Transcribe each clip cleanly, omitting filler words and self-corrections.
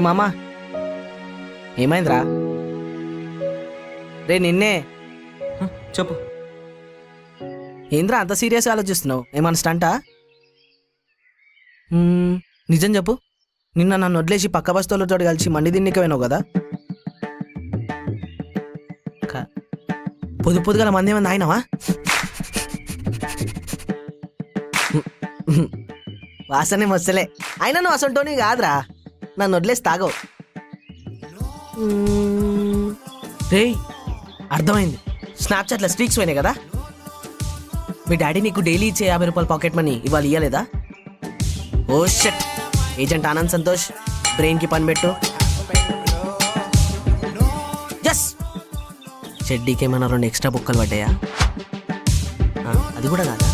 మామా ఏమైందిరా? రే నిన్నే. చెప్పు. ఏంద్రా అంత సీరియస్ ఆలోచిస్తున్నావు? ఏమన్నా స్టంటా? నిజం చెప్పు. నిన్న నన్ను వదిలేసి పక్క బస్తోళ్ళతో కలిసి మండి తిన్నికపోయినావు కదా? పొద్దు పొద్దుగల మంది ఏమన్నా ఆయనవా? వాసనే మస్తలే. అయినా నువ్వు అసంటోని కాదురా, నన్ను వదిలేసి తాగవు. రేయ్ అర్థమైంది, స్నాప్చాట్లో స్ట్రీక్స్ పోయినాయి కదా. మీ డాడీ నీకు డైలీ ఇచ్చే 50 రూపాయల పాకెట్ మనీ ఇవాళ ఇయ్యలేదా? ఓ షట్. ఏజెంట్ ఆనంద్ సంతోష్, బ్రెయిన్కి పని పెట్టు. జస్ చెడ్డీకి ఏమైనా 2 ఎక్స్ట్రా బుక్కలు పడ్డాయా? అది కూడా కాదా?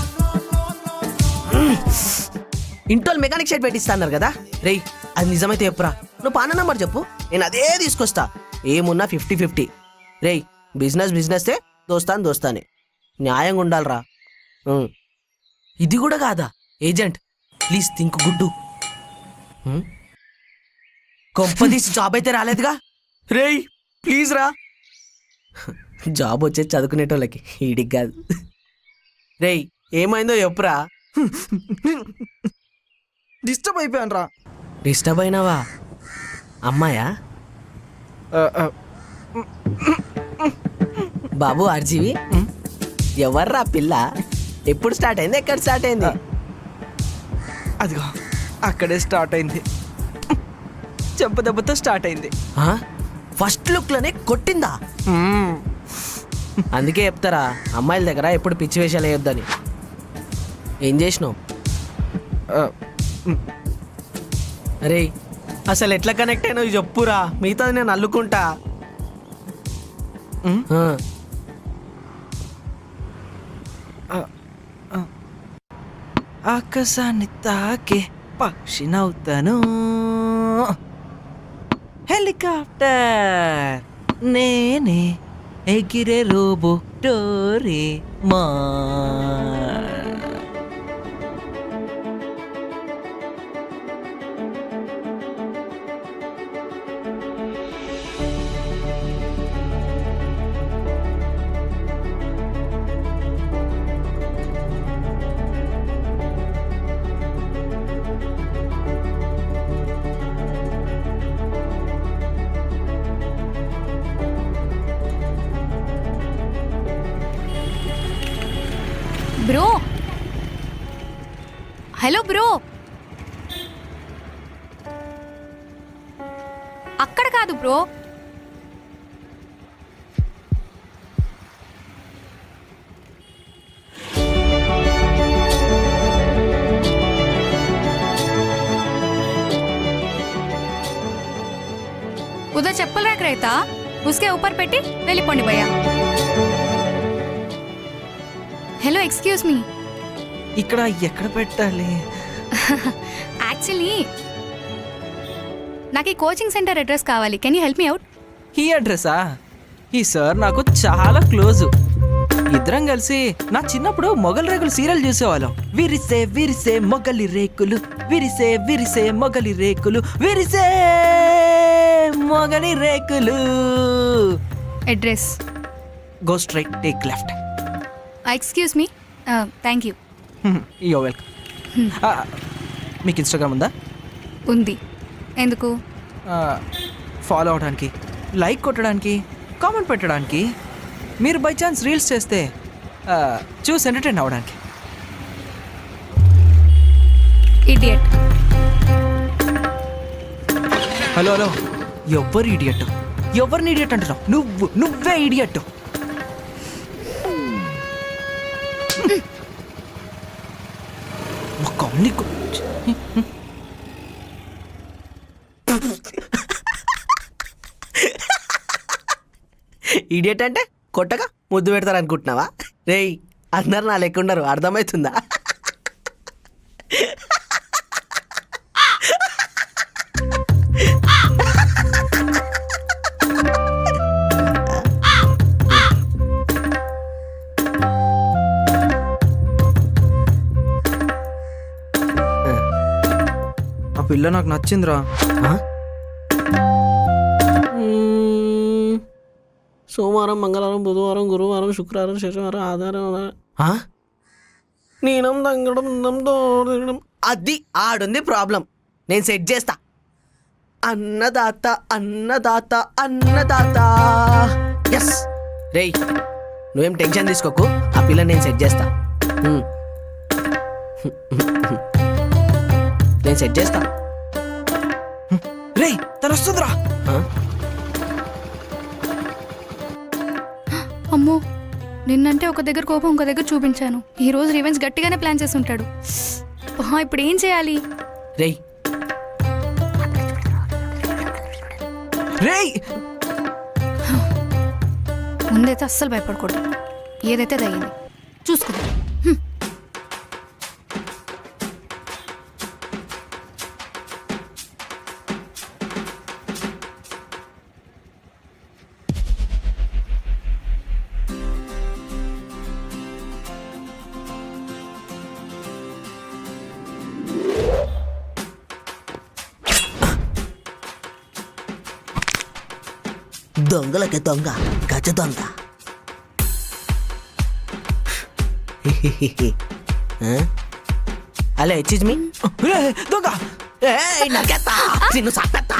ఇంటోల్ మెకానిక్ షెడ్ పెట్టిస్తా అన్నారు కదా. రేయ్ అది నిజమైతే చెప్పురా. నువ్వు పాన నంబర్ చెప్పు, నేను అదే తీసుకొస్తా. ఏమున్నా 50-50. రేయ్ బిజినెస్ దోస్తానే న్యాయంగా ఉండాలిరా. ఇది కూడా కాదా? ఏజెంట్ ప్లీజ్ థింక్ గుడ్డు. కొంపదీసి జాబ్ అయితే రాలేదుగా? రేయ్ ప్లీజ్ రా. జాబ్ వచ్చేది చదువుకునేటోళ్ళకి, ఈడికి కాదు. రేయ్ ఏమైందో చెప్పురా. డిస్టర్బ్ అయిపోయాను రా. డిస్టర్బ్ అయినావా? అమ్మాయా? బాబు ఆర్జీవి, ఎవర్రా పిల్ల? ఎప్పుడు స్టార్ట్ అయింది? ఎక్కడ స్టార్ట్ అయింది? అదిగో అక్కడే స్టార్ట్ అయింది. చెంపదెబ్బతో స్టార్ట్ అయింది. ఫస్ట్ లుక్ లోనే కొట్టిందా? అందుకే చెప్తారా అమ్మాయిల దగ్గర ఎప్పుడు పిచ్చి వేషాలు వేయొద్దని. ఏం చేసినావు? అరే అసలు ఎట్లా కనెక్ట్ అయినావు చెప్పురా, మిగతా నేను అల్లుకుంటా. ఆకాశాన్ని తాకే పక్షి నవ్వుతాను, హెలికాప్టర్ నేనే, ఎగిరే రోబో డోరే మా. Bro, hello bro. అక్కడ కాదు బ్రో, उधर चप्पल रख रहता, उसके ऊपर पेटी వెళ్ళిపోండి భయ్యా. Hello excuse me. ఇక్కడ ఎక్కడ పెట్టాలి? యాక్చువల్లీ నాకు ఈ కోచింగ్ సెంటర్ అడ్రస్ కావాలి. Can you help me out? ఈ అడ్రసా? ఈ సార్ నాకు చాలా క్లోజ్. ఇద్దరం కలిసి నా చిన్నప్పుడు మొగలి రేకులు సీరియల్ చూసేవాళ్ళం. విరిసే విరిసే మొగలి రేకులు, విరిసే విరిసే మొగలి రేకులు, విరిసే మొగలి రేకులు. Address go straight, take left. Excuse me. Thank you. Yo welcome. మీకు ఇన్స్టాగ్రామ్ ఉందా? ఉంది. ఎందుకు? ఫాలో అవడానికి, లైక్ కొట్టడానికి, కామెంట్ పెట్టడానికి. మీరు బై ఛాన్స్ రీల్స్ చేస్తే చూసి ఎంటర్టైన్ అవ్వడానికి. ఇడియట్. హలో హలో, ఎవరు ఇడియట్? ఎవరిని ఇడియట్ అంటున్నావు? నువ్వే ఇడియట్. ఇడియట్ అంటే కొట్టగా ముద్దు పెడతారు అనుకుంటున్నావా? రేయ్ అందరు నా లెక్క ఉండరు, అర్థమవుతుందా? పిల్ల నాకు నచ్చిందిరా. సోమవారం, మంగళవారం, బుధవారం, గురువారం, శుక్రవారం, శనివారం, ఆదివారం. నేనం దంగడం అది ఆడుంది ప్రాబ్లం. నేను సెట్ చేస్తా. అన్నదాత అన్నదాత అన్నదాత. ఎస్ రేయ్, నువ్వేం టెన్షన్ తీసుకోకు, ఆ పిల్లని నేను సెట్ చేస్తా. నేను సెట్ చేస్తా. రేయ్ తను వస్తుందిరా. అమ్మో, నిన్నంటే ఒక దగ్గర కోపం ఇంకో దగ్గర చూపించాను. ఈ రోజు రివెంజ్ గట్టిగానే ప్లాన్ చేసి ఉంటాడు. ఇప్పుడు ఏం చేయాలి? రేయ్ రేయ్ ముందైతే అస్సలు భయపడకూడదు. ఏదైతే అయింది చూసుకుందాం. దొంగలకి దొంగ, గజ దొంగ. Hello, excuse me. దొంగ నరికేస్తా నిన్ను, సట్టేస్తా.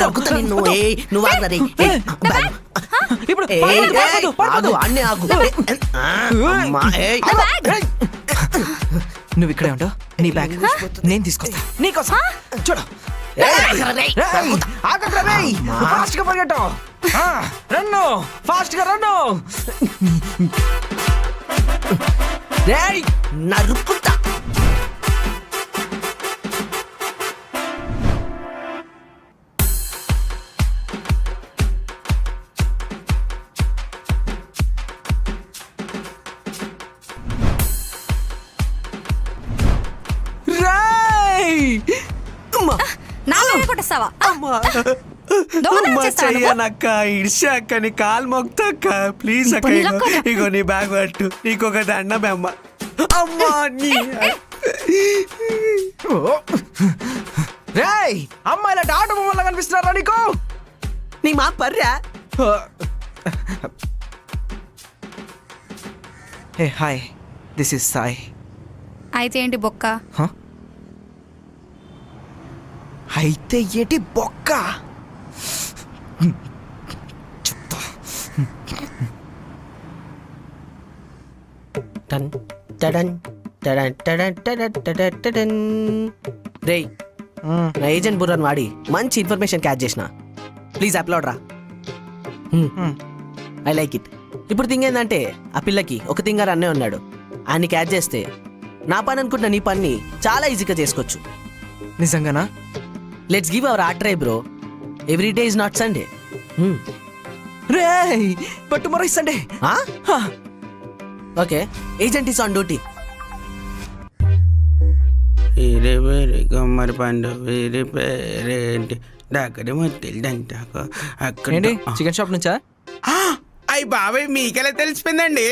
నరుకుతా నిన్ను. నువ్వు ఆగు రే. ఇప్పుడు ఆగు, అన్నీ ఆగు. నువ్వు ఇక్కడే ఉంటావు. నీ బ్యాగ్ నేను తీసుకొస్తా నీకోసం. చూడు, ఫాస్ట్ గా పరిగెట్టు. రన్ను, ఫాస్ట్ గా రన్ను. నరుకుతా. నా మీద కొట్టేస్తావా? దొంగతనం చేస్తావా నువ్వు? చెయ్యనక్క, ఇడ్చాక్కని కాలు మొక్తక్క, ప్లీజ్ అక్క. ఇప్పుడు నిలక్కొద్దా? ఇగో నీ బ్యాగ్ పట్టు, నీకొక దండమే అమ్మ. అమ్మా నీ రేయ్, అమ్మాయిల ఆట బొమ్మలా కనిపిస్తున్నారా నీకు? నీ మా పర్రా. Hey hi, this is Sai. అయితే ఏంటి బొక్క? అయితే ఏంటి బొక్క? చెప్తా. టన్ టడన్ టడన్ టడన్ టడన్ టడన్ టడన్. రేయ్, నా ఏజెంట్ బుర్రని వాడి మంచి ఇన్ఫర్మేషన్ క్యాచ్ చేసిన. ప్లీజ్ అప్లోడ్ రా. I like it. ఇప్పుడు థింగ్ ఏంటంటే, ఆ పిల్లకి ఒక థింగర్ అన్నే ఉన్నాడు. ఆయన్ని క్యాచ్ చేస్తే నా పని అనుకుంటున్న నీ పని చాలా ఈజీగా చేసుకోవచ్చు. నిజంగానా? Let's give our hard try bro. Every day is not Sunday. రేయ్, but tomorrow is Sunday. Okay, agent is on duty. వేరే వేరే గమ్మరి పండు వేరే పేరేంటి డాకరి మొత్తం అక్కడ. ఏంటి, చికెన్ షాప్ నుంచా? అయ్యి బాబాయ్, మీకెలా తెలిసిపోయిందండి?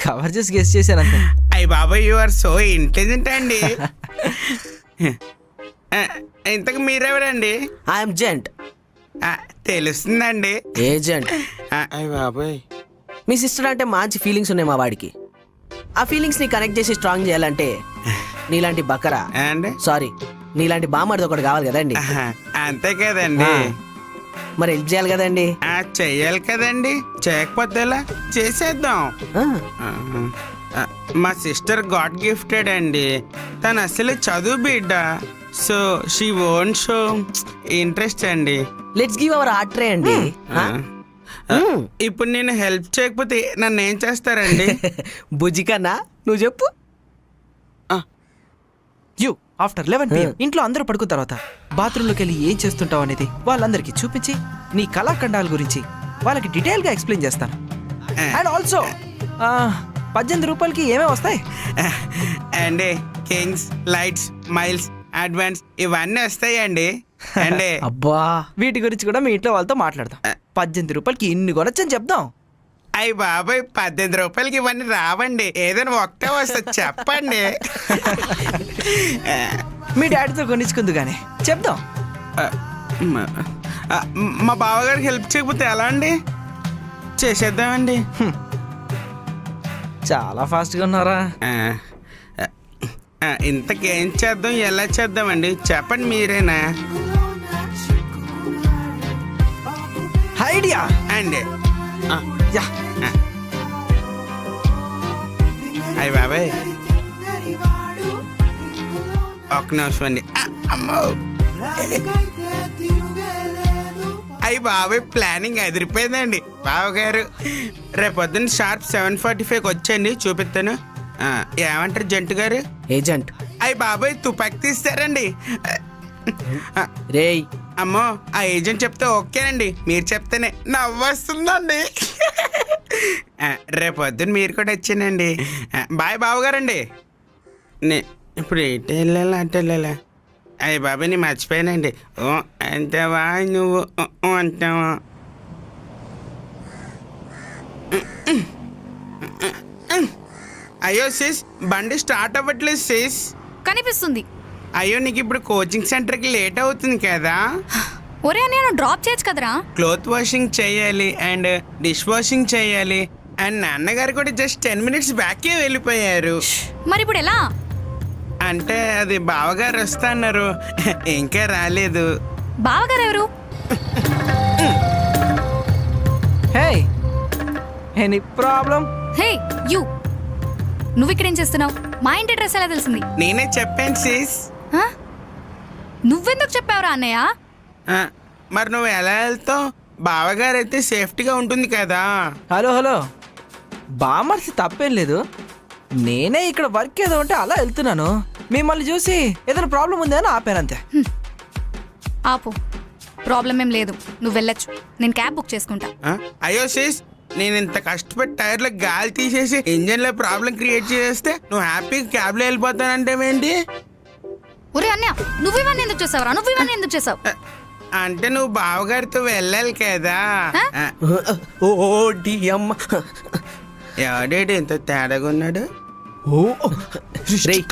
కవర్ చేసి గెస్ట్ చేశానంతే. అయ్యి బాబాయ్, యు ఆర్ సో ఇంటెలిజెంట్ అండి. ఇంతకు మీరెవరండి? I'm gent. తెలుస్తుందండి. ఏజెంట్. అయ్యి బాబాయ్, మీ సిస్టర్ అంటే మంచి ఫీలింగ్స్ ఉన్నాయి మా వాడికి. ఆ ఫీలింగ్స్ ని కనెక్ట్ చేసి స్ట్రాంగ్ చేయాలంటే నీలాంటి బకరా, అండి సారీ, నీలాంటి బామ్మడిది ఒకటి కావాలి కదండి. అంతే కదండి. మరి హెల్ప్ చేయాలి కదండి. చెయ్యాలి కదండి, చేయకపోతే ఎలా? చేసేద్దాం. మా సిస్టర్ గాడ్ గిఫ్టెడ్ అండి. తను అసలు చదువు బిడ్డ, so she won't show interest అండి. Let's give our hard try అండి. ఇప్పుడు నేను హెల్ప్ చేయకపోతే నన్ను ఏం చేస్తారండి? బుజ్జి కన్నా నువ్వు చెప్పు. యూ ఆఫ్టర్ 11 PM ఇంట్లో అందరూ పడుకున్న తర్వాత బాత్రూంలోకి వెళ్ళి ఏం చేస్తుంటావు అనేది వాళ్ళందరికీ చూపించి నీ కళాఖండాల గురించి వాళ్ళకి డీటెయిల్ గా ఎక్స్ప్లెయిన్ చేస్తాను. అండ్ ఆల్సో 18 రూపాయలకి ఏమేమి వస్తాయి అండి? కింగ్స్, లైట్స్, మైల్స్, అడ్వాన్స్ ఇవన్నీ వస్తాయండి. అండి అబ్బా, వీటి గురించి కూడా మీ ఇంట్లో వాళ్ళతో మాట్లాడదాం. 18 రూపాయలకి ఇన్ని కొనొచ్చని చెప్దాం. అయ్యి బాబాయ్, 18 రూపాయలకి ఇవన్నీ రావండి. ఏదైనా ఒక్కటే వస్తుంది, చెప్పండి. మీ డాడీతో కొనిచ్చుకుంది కానీ చెప్దాం. మా బావగారికి హెల్ప్ చేయకపోతే ఎలా అండి? చేసేద్దామండి. చాలా ఫాస్ట్గా ఉన్నారా? ఇంతకేం చేద్దాం, ఎలా చేద్దామండి చెప్పండి మీరేనా ఐడియా అండి? యా అయ్యి బాబాయ్ ఒక్క నిమిషం అండి. అమ్మో అయ్యి బాబాయ్ ప్లానింగ్ అదిరిపోయిందండి బావగారు. రేపొద్దున షార్ప్ 7:45కి వచ్చండి, చూపిస్తాను. ఏమంటారు జంటు గారు? ఏజెంట్. అయ్యి బాబాయ్ తుపాకి తీస్తారండి. రేయ్ అమ్మో ఆ ఏజెంట్ చెప్తే ఓకేనండి, మీరు చెప్తేనే నవ్వొస్తుందండి. రేపొద్దున మీరు కూడా వచ్చానండి. బాయ్ బావగారండి. ఇప్పుడు ఎటు వెళ్ళాలా అటు వెళ్ళాలా? అయ్యి బాబాయ్ నేను మర్చిపోయానండి. ఓ అంటావా నువ్వు అంటావా? అయ్యో సిస్ బండి స్టార్ట్ అవ్వట్లేదు సిస్. కనిపిస్తుంది. అయ్యో నీకు ఇప్పుడు కోచింగ్ సెంటర్కి లేట్ అవుతుంది కదా. ఒరే నేను డ్రాప్ చేయొచ్చు కదరా. క్లోత్ వాషింగ్ చేయాలి అండ్ డిష్ వాషింగ్ చేయాలి అండ్ నాన్నగారు కూడా జస్ట్ 10 minutes బ్యాకే వెళ్ళిపోయారు. మరి ఇప్పుడు ఎలా? అంటే అది బావగారు వస్తా అన్నారు, ఇంకా రాలేదు. బావగారు ఎవరు? హే ఎనీ ప్రాబ్లం? హే యూ, నువ్వు ఇక్కడేం చేస్తున్నావు? మా ఇంటి డ్రెస్ ఎలా తెలిసింది? నేనే చెప్పాను సిస్. ఆ? నువ్వెందుకు చెప్పావురా అన్నయ్య? మరి నువ్వు ఎలా వెళ్తావు? బావగారు అయితే సేఫ్టీగా ఉంటుంది కదా. హలో హలో, బామర్సి తప్పేం లేదు. నేనే ఇక్కడ వర్క్ ఏదో ఉంటే అలా వెళ్తున్నాను. మిమ్మల్ని చూసి ఏదైనా ప్రాబ్లం ఉందని ఆపానంతే. ఆపు, ప్రాబ్లం ఏం లేదు, నువ్వు వెళ్ళొచ్చు. నేను క్యాబ్ బుక్ చేసుకుంటా. అయ్యో సిస్ నేను ఇంత కష్టపడి టైర్లో గాలి తీసేసి ఇంజన్లో ప్రాబ్లం క్రియేట్ చేస్తే నువ్వు హ్యాపీగా క్యాబ్లో వెళ్ళిపోతానంటేవేంటి? ఒరే అన్నయ్య, నువ్వు ఇవన్నీ ఎందుకు చేసావురా? నువ్వు ఇవన్నీ ఎందుకు చేసావు? అంటే నువ్వు బావగారితో వెళ్ళాలి కదా. ఓ డియమ్మ. ఎవడేడు ఎంత తేడాగా ఉన్నాడు? రేయ్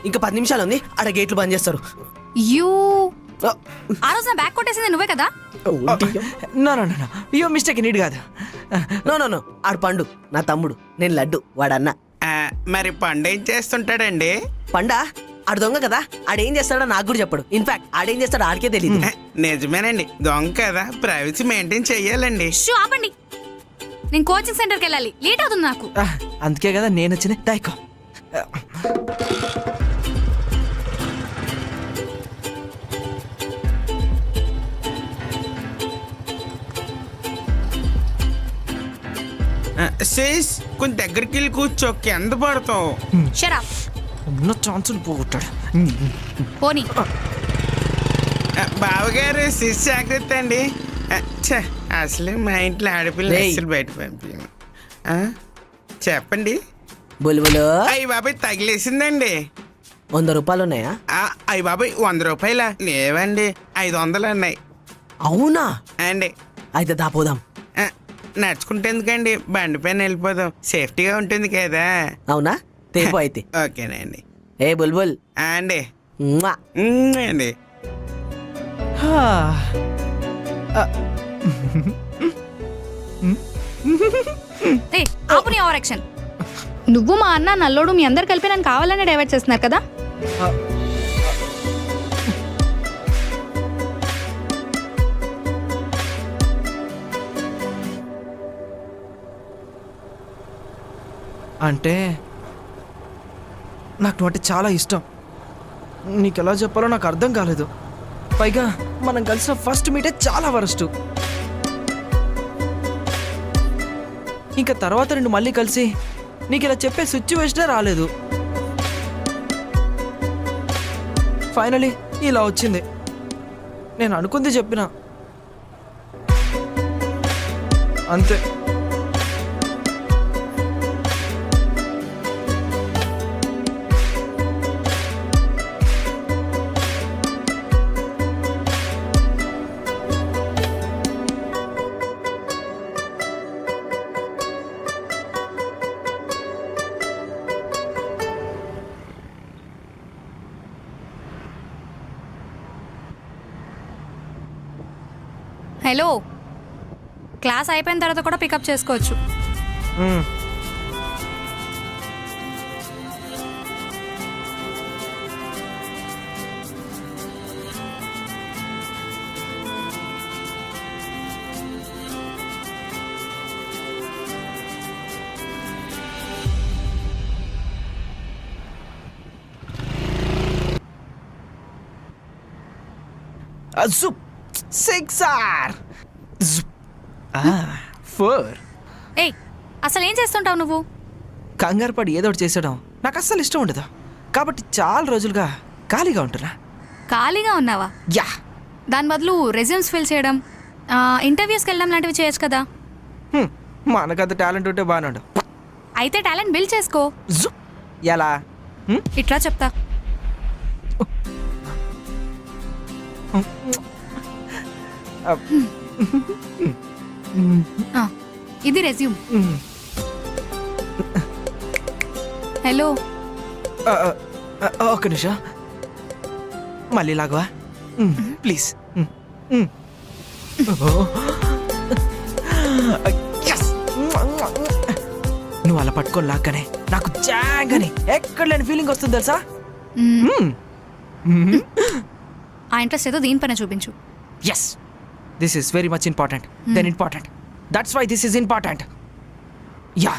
ఇంకా 10 నిమిషాలు ఉంది, ఆడ గేట్లు బంద్ చేస్తారు. యూ ఆ రోజు నా బ్యాగ్ కొట్టేసింది నువ్వే కదా? No no no, you mistake నీట్ కాదు. నో ఆడు పండు నా తమ్ముడు, నేను లడ్డు వాడన్న. మరి పండు ఏం చేస్తుంటాడండి? పండా ఆడు దొంగ కదా, ఆడేం చేస్తాడో నాకు కూడా చెప్పడు. ఇన్ఫాక్ట్ ఆడేం చేస్తాడో ఆడికే తెలియదు. నిజమేనండి, దొంగ కదా, ప్రైవసీ మెయింటైన్ చెయ్యాలండి. షూ ఆపండి, నేను కోచింగ్ సెంటర్కి వెళ్ళాలి, లేట్ అవుతుంది నాకు. అందుకే కదా నేను వచ్చిన. దాయికో సేస్ కొంచెం దగ్గరికి వెళ్ళి కూర్చో, కింద పడతావు. Shut up. ఉన్న ఛాన్సులు పోగొట్టాడు. పోనీ. బావగారు సిస్ జాగ్రత్త అండి. అసలు మా ఇంట్లో ఆడపిల్ల అసలు బయట పంపించాను. చెప్పండి. బుల్బులు అయ్యి బాబాయ్ తగిలేసిందండి. 100 రూపాయలు ఉన్నాయా? అయ్యి బాబాయ్ 100 రూపాయల లేవండి, 500 ఉన్నాయి. అవునా అండి అయితే దాపోదాం. నడుచుకుంటే ఎందుకండి, బండి పైన వెళ్ళిపోదాం, సేఫ్టీగా ఉంటుంది కదా. అవునా తేపో అయితే. ఓకేనండి. ఏ బుల్బుల్ అండి మ్వా. అండి ఏ ఆపు నీ ఓవర్ యాక్షన్. నువ్వు మా అన్న నల్లోడు మీ అందరు కలిపి నన్ను కావాలనే డైవర్ట్ చేస్తున్నారు కదా. అంటే నాకు నువ్వు అంటే చాలా ఇష్టం. నీకు ఎలా చెప్పాలో నాకు అర్థం కాలేదు. పైగా మనం కలిసిన ఫస్ట్ మీటే చాలా వరస్ట్. ఇంకా తర్వాత రెండు మళ్ళీ కలిసి నీకు ఇలా చెప్పే సిచ్యువేషనే రాలేదు. ఫైనలీ ఇలా వచ్చింది. నేను అనుకుంది చెప్పిన అంతే. హలో, క్లాస్ అయిపోయిన తర్వాత కూడా పికప్ చేసుకోవచ్చు. జుప్ 6 4. ఏయ్, అసలు ఏం చేస్తుంటావు నువ్వు? కంగారు పడి ఏదో ఒకటి చేసడం నాకు అస్సలు ఇష్టం ఉండదు. కాబట్టి చాలా రోజులుగా ఖాళీగా ఉంటున్నా. ఖాళీగా ఉన్నావా? యా, దాని బదులు రెజ్యూమ్స్ ఫిల్ చేయడం, ఇంటర్వ్యూస్కి వెళ్ళడం లాంటివి చేయొచ్చు కదా. మనకంత టాలెంట్ ఉంటే బాగానే ఉండు. అయితే టాలెంట్ బిల్డ్ చేసుకో. జుప్. ఎలా? ఇట్లా చెప్తా. ఇది రెజ్యూమ్. హలో, ఒక్క నిమిషం, మళ్ళీ లాగవా ప్లీజ్. నువ్వు అలా పట్టుకొని లాగానే నాకు జాగానే ఎక్కడ లేని ఫీలింగ్ వస్తుంది తెలుసా. ఆ ఇంట్రెస్ట్ ఏదో దీనిపైన చూపించు. Yes, this is very much important then important. That's why this is important. Yeah,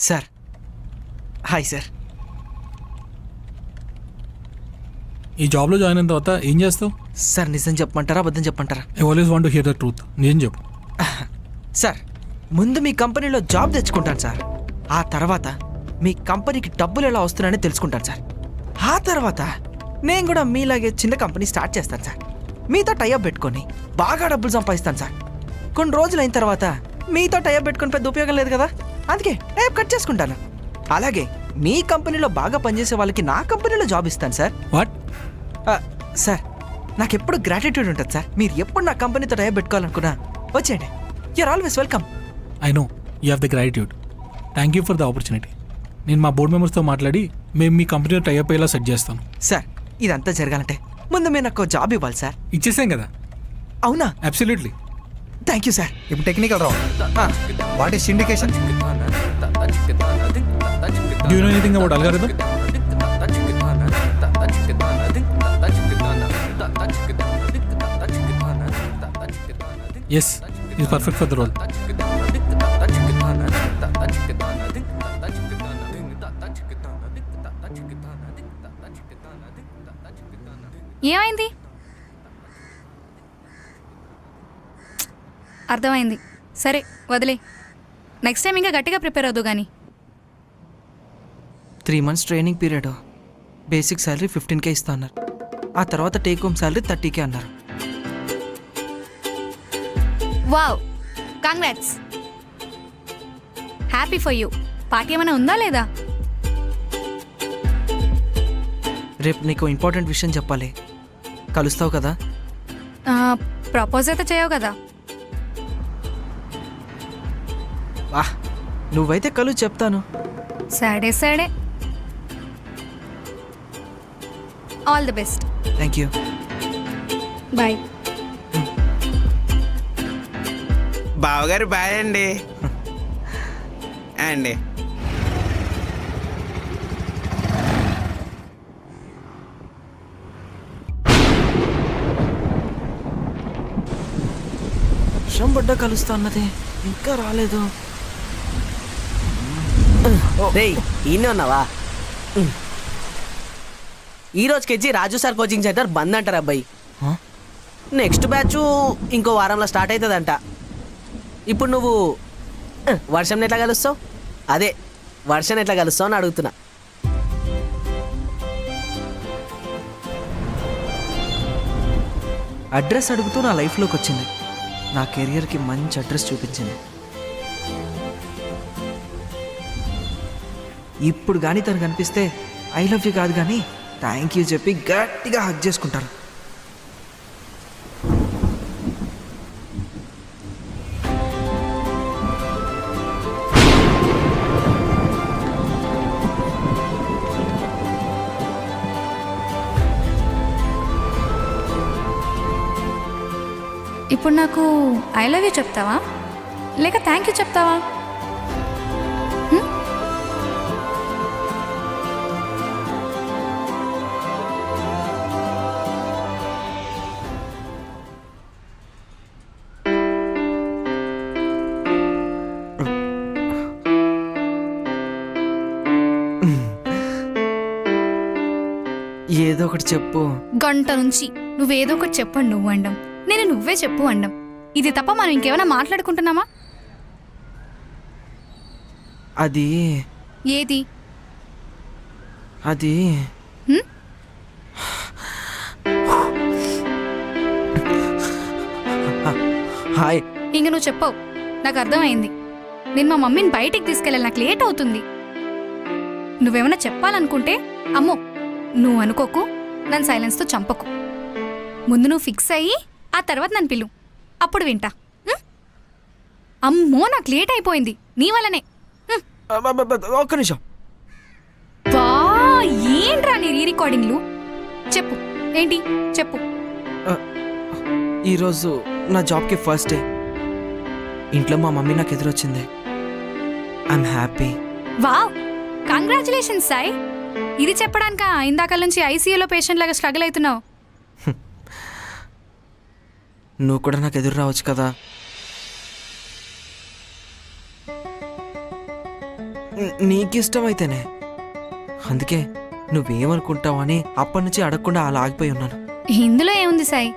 sir. Hi sir. ఈ జాబ్లో జాయిన్ అయిన తర్వాత ఏం చేస్తావు? సార్ నిజం చెప్పమంటారా అబద్ధం చెప్పమంటారా? I always want to hear the truth. నిజం చెప్పు. సార్, ముందు మీ కంపెనీలో జాబ్ తెచ్చుకుంటాను సార్. ఆ తర్వాత మీ కంపెనీకి డబ్బులు ఎలా వస్తున్నాయని తెలుసుకుంటాను సార్. ఆ తర్వాత నేను కూడా మీలాగే చిన్న కంపెనీ స్టార్ట్ చేస్తాను సార్. మీతో టైఅప్ పెట్టుకొని బాగా డబ్బులు సంపాదిస్తాను సార్. కొన్ని రోజులు అయిన తర్వాత మీతో టైఅప్ పెట్టుకొని పెద్ద ఉపయోగం లేదు కదా, అందుకే టైప్ కట్ చేసుకుంటాను. అలాగే మీ కంపెనీలో బాగా పనిచేసే వాళ్ళకి నా కంపెనీలో జాబ్ ఇస్తాను సార్. వాట్? సార్, నాకు ఎప్పుడు గ్రాటిట్యూడ్ ఉంటుంది సార్. మీరు ఎప్పుడు నా కంపెనీతో టైప్ పెట్టుకోవాలనుకున్నా వచ్చేయండి. You're always welcome. I know you have the gratitude. Thank you for the opportunity. నేను మా బోర్డ్ మెంబర్స్తో మాట్లాడి మేము మీ కంపెనీలో టైఅప్ అయ్యేలా సెట్ చేస్తాను. సార్, ఇదంతా జరగాలంటే ముందు మీరు నాకు జాబ్ ఇవ్వాలి సార్. ఇచ్చేసాం కదా. అవునా? అబ్సల్యూట్లీ. Thank you sir. ఇప్పుడు technical round. What is syndication? Do you know anything about algorithm? Yes, is perfect for the role. ఏమైంది? అర్థమైంది. సరే వదిలే, నెక్స్ట్ టైం ఇంకా గట్టిగా ప్రిపేర్ అవుదు కానీ. 3 months training period. Basic salary 15K ఇస్తా అన్నారు. ఆ తర్వాత టేక్ హోమ్ శాలరీ 30K అన్నారు. Wow, congrats, happy for you. Party ఏమైనా ఉందా లేదా? రేపు నీకు ఇంపార్టెంట్ విషయం చెప్పాలి. కలుస్తావు కదా? ప్రపోజ్ అయితే చేయవు కదా? వాహ్, నువ్వైతే కలు చెప్తాను. సరే సరే, all the best. Thank you. Bye. బావగారు బాయ్ అండి. అండి వర్షం పడ్డా కలుస్తా అన్నది ఇంకా రాలేదు. రేయ్, ఈయనే ఉన్నావా? ఈ రోజుకి రాజు సార్ కోచింగ్ సెంటర్ బంద్ అంటారు అబ్బాయి. నెక్స్ట్ బ్యాచ్ ఇంకో వారంలో స్టార్ట్ అవుతుందంట. ఇప్పుడు నువ్వు వర్షం ఎట్లా కలుస్తావు? అదే వర్షం ఎట్లా కలుస్తావు అని అడుగుతున్నా. అడ్రస్ అడుగుతూ నా లైఫ్లోకి వచ్చింది. నా కెరియర్కి మంచి అడ్రస్ చూపించింది. ఇప్పుడు కానీ తను కనిపిస్తే ఐ లవ్ యూ కాదు కానీ థ్యాంక్ యూ చెప్పి గట్టిగా హగ్ చేసుకుంటాను. ఇప్పుడు నాకు ఐ లవ్ యూ చెప్తావా లేక థ్యాంక్ యూ చెప్తావా? ఏదో ఒకటి చెప్పు. గంట నుంచి నువ్వేదో ఒకటి చెప్పండి నువ్వు అండం, నేను నువ్వే చెప్పు అండం. ఇది తప్ప మనం ఇంకేమైనా మాట్లాడుకుంటున్నామా? అది ఏది? అది హ్మ్? హాయ్. ఇంక నువ్వు చెప్పవు, నాకు అర్థమైంది. నేను మా మమ్మీని బయటికి తీసుకెళ్ళాలి, నాకు లేట్ అవుతుంది. నువ్వేమైనా చెప్పాలనుకుంటే అమ్మో నువ్వు అనుకోకు, నన్ను సైలెన్స్తో చంపకు. ముందు నువ్వు ఫిక్స్ అయ్యి ఆ తర్వాత నన్ను పిలు, అప్పుడు వింటా. అమ్మో నాకు లేట్ అయిపోయింది నీ వల్లనే. ఒక్క నిమిషం. వా ఏంట్రా నీ రీ రికార్డింగ్లు? చెప్పు ఏంటి చెప్పు. ఈరోజు నా జాబ్కి ఫస్ట్ డే. ఇంట్లో మా మమ్మీ నాకు ఎదురొచ్చింది. I'm happy. Wow, congratulations Sai. ఇది చెప్పడానిక ఇందాక నుంచి ఐసీయూలో పేషెంట్ లాగా స్ట్రగుల్ అవుతున్నావు? నువ్వు కూడా నాకు ఎదురు రావచ్చు కదా. నీకిష్టమైతేనే. అందుకే నువ్వేమనుకుంటావు అని అప్పటి నుంచి అడగకుండా అలా ఆగిపోయి ఉన్నాను. ఇందులో ఏముంది సాయి?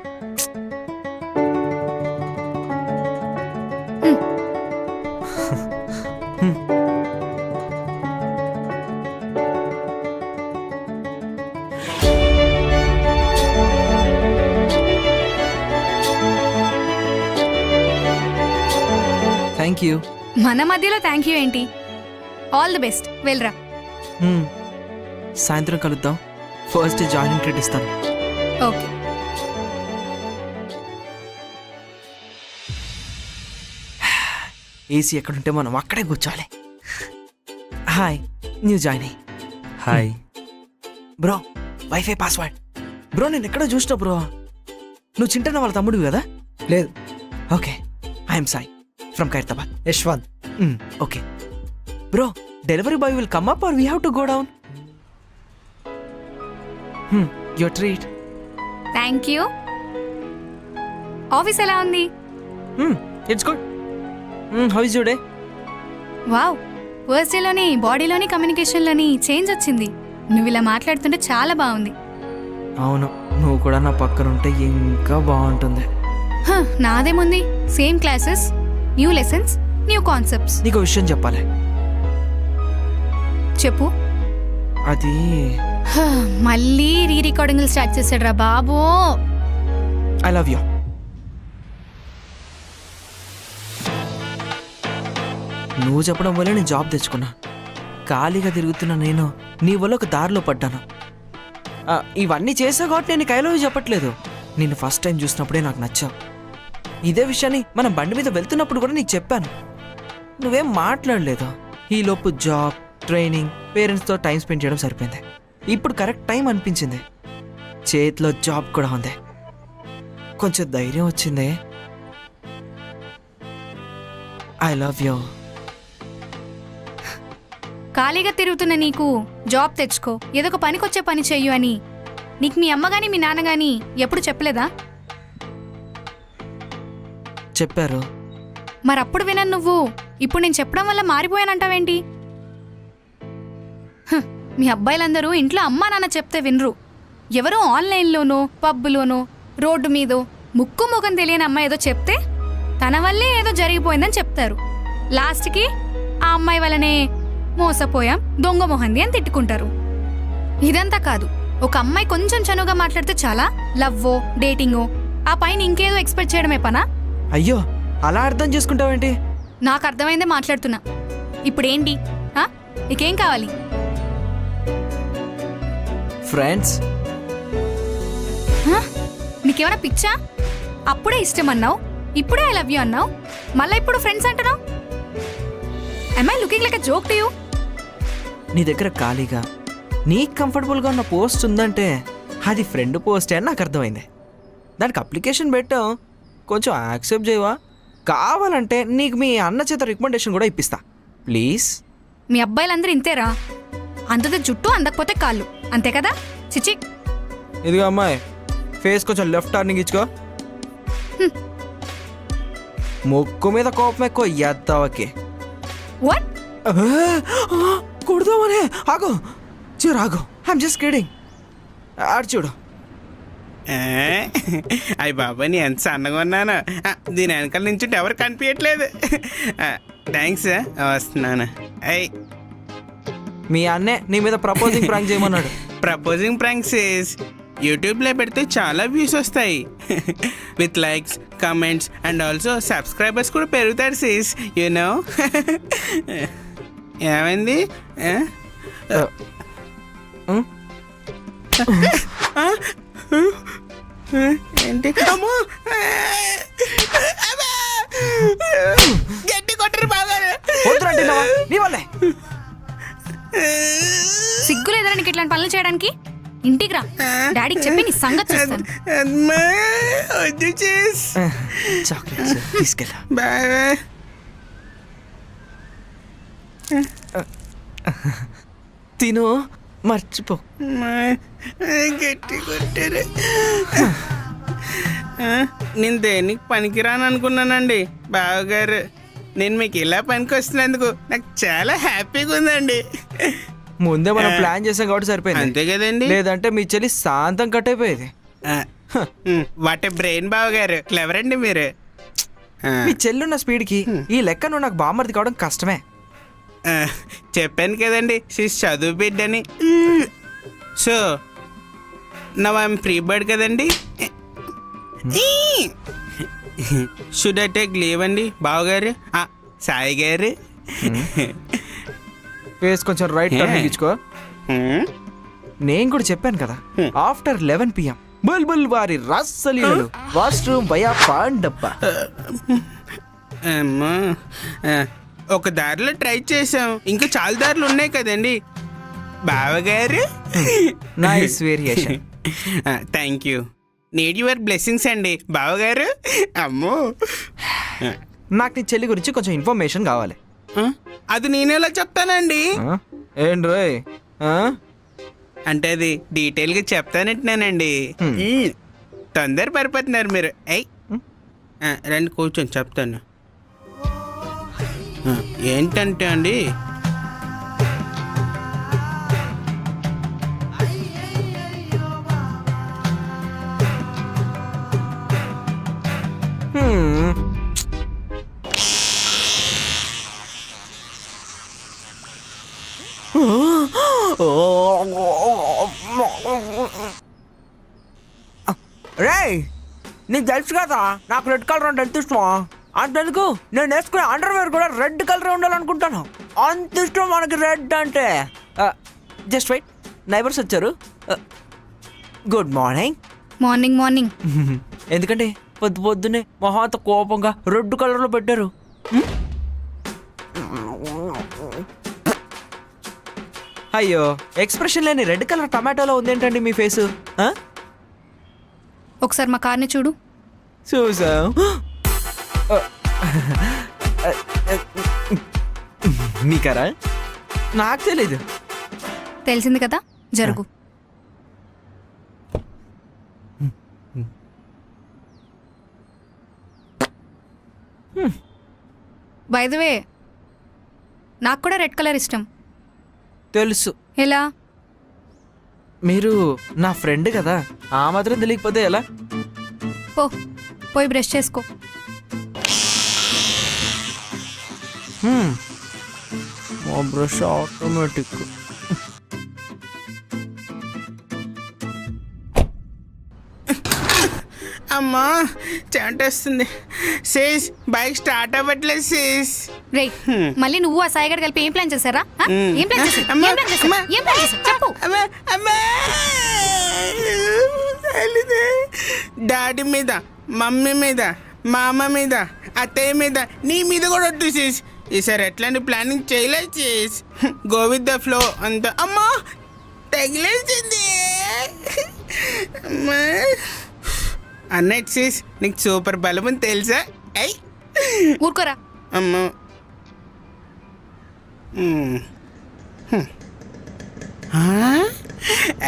Thank you. మన మధ్యలో థ్యాంక్ యూ ఏంటి? ఆల్ ది బెస్ట్, వెళ్ళరా. సాయంత్రం కలుద్దాం. ఫస్ట్ డే జాయినింగ్ ట్రీట్ ఇస్తాను. ఓకే. ఏసీ ఎక్కడుంటే మనం అక్కడే కూర్చోవాలి. Hi, new join. Hi. Bro wifi password. Bro నేను ఎక్కడో చూసినా బ్రో. నువ్వు చింటన్న వాళ్ళ తమ్ముడు కదా? లేదు, okay, I'm Sai from Khairatabad. Yashwant. Okay bro, delivery boy will come up or we have to go down? Your treat. Thank you. Office ఎలా ఉంది? It's good. How is your day? Wow, first డేలోని బాడీలోని కమ్యూనికేషన్లోని చేంజ్ వచ్చింది. నువ్వు ఇలా మాట్లాడుతుంటే చాలా బాగుంది. అవును, నువ్వు కూడా నా పక్కన ఉంటే ఇంకా బాగుంటుంది. నాదేముంది, same classes, new lessons, new concepts. నీకు విషయం చెప్పాలి. చెప్పు. అది మళ్ళీ రీ రికార్డింగ్ స్టార్ట్ చేశాడు రా బాబు. I love you. నువ్వు చెప్పడం వల్ల నేను జాబ్ తెచ్చుకున్నా. ఖాళీగా తిరుగుతున్నా నేను నీ వల్ల ఒక దారిలో పడ్డాను. ఇవన్నీ చేసా కాబట్టి నేను ఐ లవ్ యూ చెప్పట్లేదు. నిన్ను ఫస్ట్ టైం చూసినప్పుడే నాకు నచ్చావు. ఇదే విషయాన్ని మనం బండి మీద వెళ్తున్నప్పుడు కూడా నీకు చెప్పాను. నువ్వేం మాట్లాడలేదు. ఈలోపు జాబ్, ట్రైనింగ్, పేరెంట్స్తో టైం స్పెండ్ చేయడం సరిపోయింది. ఇప్పుడు కరెక్ట్ టైం అనిపించింది. చేతిలో జాబ్ కూడా ఉంది. కొంచెం ధైర్యం వచ్చింది. I love you. ఖాళీగా తిరుగుతున్న నీకు జాబ్ తెచ్చుకో, ఏదో ఒక పనికొచ్చే పని చెయ్యు అని నీకు మీ అమ్మ గాని మీ నాన్న గాని ఎప్పుడు చెప్పలేదా? చెప్పారు. మరప్పుడు వినను నువ్వు ఇప్పుడు నేను చెప్పడం వల్ల మారిపోయానంటావేంటి? మీ అబ్బాయిలందరూ ఇంట్లో అమ్మా నాన్న చెప్తే వినరు. ఎవరో ఆన్లైన్లోనో పబ్బులోనో రోడ్డు మీదో ముక్కు ముఖం తెలియని అమ్మాయి ఏదో చెప్తే తన వల్లే ఏదో జరిగిపోయిందని చెప్తారు. లాస్ట్కి ఆ అమ్మాయి వల్లనే మోసపోయాం దొంగ మొహంది అని తిట్టుకుంటారు. ఇదంతా కాదు, ఒక అమ్మాయి కొంచెం చనువుగా మాట్లాడితే చాలా లవ్వో డేటింగో ఆ పైన ఇంకేదో ఎక్స్పెక్ట్ చేయడమే పనా? అయ్యో అలా అర్థం చేసుకుంటావేంటి? నాకు అర్థమైందే మాట్లాడుతున్నా. ఇప్పుడేంటి? ఆ? నీకేం కావాలి? ఫ్రెండ్స్. హ? నీకేమైనా పిచ్చా? అప్పుడే ఇష్టం అన్నావు, ఇప్పుడే ఐ లవ్ యూ అన్నావు, మళ్ళీ ఇప్పుడు ఫ్రెండ్స్ అంటున్నావు. I looking like a joke to you? నీ దగ్గర ఖాళీగా నీకు కంఫర్టబుల్గా ఉన్న పోస్ట్ ఉందంటే అది ఫ్రెండ్ పోస్టే అని నాకు అర్థమైంది. దానికి అప్లికేషన్ పెట్టాం, కొంచెం యాక్సెప్ట్ చేయవా? కావాలంటే నీకు మీ అన్న చేత రికమెండేషన్ కూడా ఇప్పిస్తా ప్లీజ్. మీ అబ్బాయిలందరూ ఇంతేరా, అంతది జుట్టు అందకపోతే కాళ్ళు, అంతే కదా? చిచి. ఇదిగో అమ్మాయి, ఫేస్ కొంచెం లెఫ్ట్ టర్నింగ్ ఇచ్చుకో. ముక్కు మీద కోపం ఎక్కువ ఎద్దావకి. వాట్? కొడదామనే ఆగు ఆగు. I'm just kidding. ఆడు చూడు. అయ్యి బాబా నీ ఎంత సన్నగా ఉన్నాను. దీని వెనకాల నుంచి ఎవరు కనిపించట్లేదు. థ్యాంక్స్, వస్తున్నాను. అయ్యి మీ అన్నే నీ మీద ప్రపోజింగ్ ప్రాంక్ చేయమన్నాడు. ప్రపోజింగ్ ప్రాంక్స్ యూట్యూబ్లో పెడితే చాలా వ్యూస్ వస్తాయి. With likes, comments and also subscribers కూడా పెరుగుతారు సీస్, యూనో. ఏమైంది? ఏంటి? అమ్మో గట్టి కొట్టరు బాగా. నీ వల్లే. సిగ్గు లేదరా నీకు ఇట్లాంటి పనులు చేయడానికి? ఇంటికి రా, డాడీకి చెప్పి నీ సంగతి చూస్తాను. చాక్లెట్స్ తీసుకెళ్ళా. బాయ్. తిను, మర్చిపో. గట్టి కొట్టారు. నేను దేనికి పనికిరాను అనుకున్నానండి బావగారు. నేను మీకు ఇలా పనికి వస్తున్నందుకు నాకు చాలా హ్యాపీగా ఉందండి. ముందే మనం ప్లాన్ చేసాం కాబట్టి సరిపోయింది, అంతే కదండి. లేదంటే మీ చెల్లి శాంతం కట్ అయిపోయేది. వాట్ ఏ బ్రెయిన్ బావగారు, క్లెవర్ అండి మీరు. మీ చెల్లున్న స్పీడ్కి ఈ లెక్క నువ్వు నాకు బామ్మర్ది కావడం కష్టమే. చెప్పాను కదండి షీస్ చదువు బిడ్డని. So now I'm free bird కదండి. షుడ్ ఐ టేక్ లీవ్ అండి బావగారు? సాయి గారు ఫేస్ కొంచెం రైట్ టర్న్ ఇచ్చుకో. నేను కూడా చెప్పాను కదా, ఆఫ్టర్ 11 PM బుల్బుల్ వారి రాసలీలలు వాష్రూమ్ భయా పాండప్ప. అమ్మా, ఒక దారిలో ట్రై చేసాం, ఇంకా చాలా దారులు ఉన్నాయి కదండి బావగారు. Nice variation. Thank you. Need your blessings అండి బావగారు. అమ్మో, నాకు నీ చెల్లి గురించి కొంచెం ఇన్ఫర్మేషన్ కావాలి. అది నేనేలా చెప్తానండి? ఏంటి రోయ్? అంటే అది డీటెయిల్గా చెప్తానంటున్నానండి. తొందర పడిపోతున్నారు మీరు. అయ్యి రండి కూర్చొని చెప్తాను. ఏంటంటే అండి, రేయ్, నీకు తెలుసు కదా నాకు రెడ్ కలర్ అంటే ఎంత ఇష్టమా? అంతెందుకు నేను వేసుకునే అండర్వేర్ కూడా రెడ్ కలర్ ఉండాలనుకుంటాను. అంత ఇష్టం మనకి రెడ్ అంటే. జస్ట్ వెయిట్, నైబర్స్ వచ్చారు. Good morning. Morning morning. ఎందుకంటే పొద్దున్నే మహాత కోపంగా రెడ్ కలర్లో పెట్టారు. అయ్యో, ఎక్స్ప్రెషన్ లేని రెడ్ కలర్ టమాటోలో ఉందేంటండి మీ ఫేసు? ఒకసారి మా కార్ని చూడు. చూసాం. మీకారా? నాకు తెలీదు. తెలిసింది కదా, జరుగు. బై ద వే, నాకు కూడా రెడ్ కలర్ ఇష్టం. తెలుసు. ఎలా? మీరు నా ఫ్రెండ్ కదా, ఆ మాత్రం తెలియకపోతే ఎలా? పోయి బ్రష్ చేసుకో. మా బ్రష్ ఆటోమేటిక్. అమ్మా చెమటేస్తుంది సేస్ బైక్ స్టార్ట్ అవ్వట్లేదు సేస్ రే మళ్ళీ నువ్వు ఆ సాయిగడ్ కలిపి ఏం ప్లాన్ చేశారా ఆ? ఏం ప్లాన్ చేశారు? అమ్మా, ఏం ప్లాన్ చేశారు? అమ్మా, ఏం ప్లాన్ చేశారు? చెప్పు. అమ్మా, అమ్మా. తెలియదే. డాడీ మీద మమ్మీ మీద మా అమ్మ మీద అత్తయ్య మీద నీ మీద కూడా వద్దు సీస్ ఈసారి ఎట్లాంటి ప్లానింగ్ చేయలేదు సీస్ గో విత్ ద ఫ్లో అంత అమ్మా తగిలేసింది అమ్మా అన్నట్టు సీస్ నీకు సూపర్ బలం అని తెలుసా అయ్ ఊరుకోరా. అమ్మా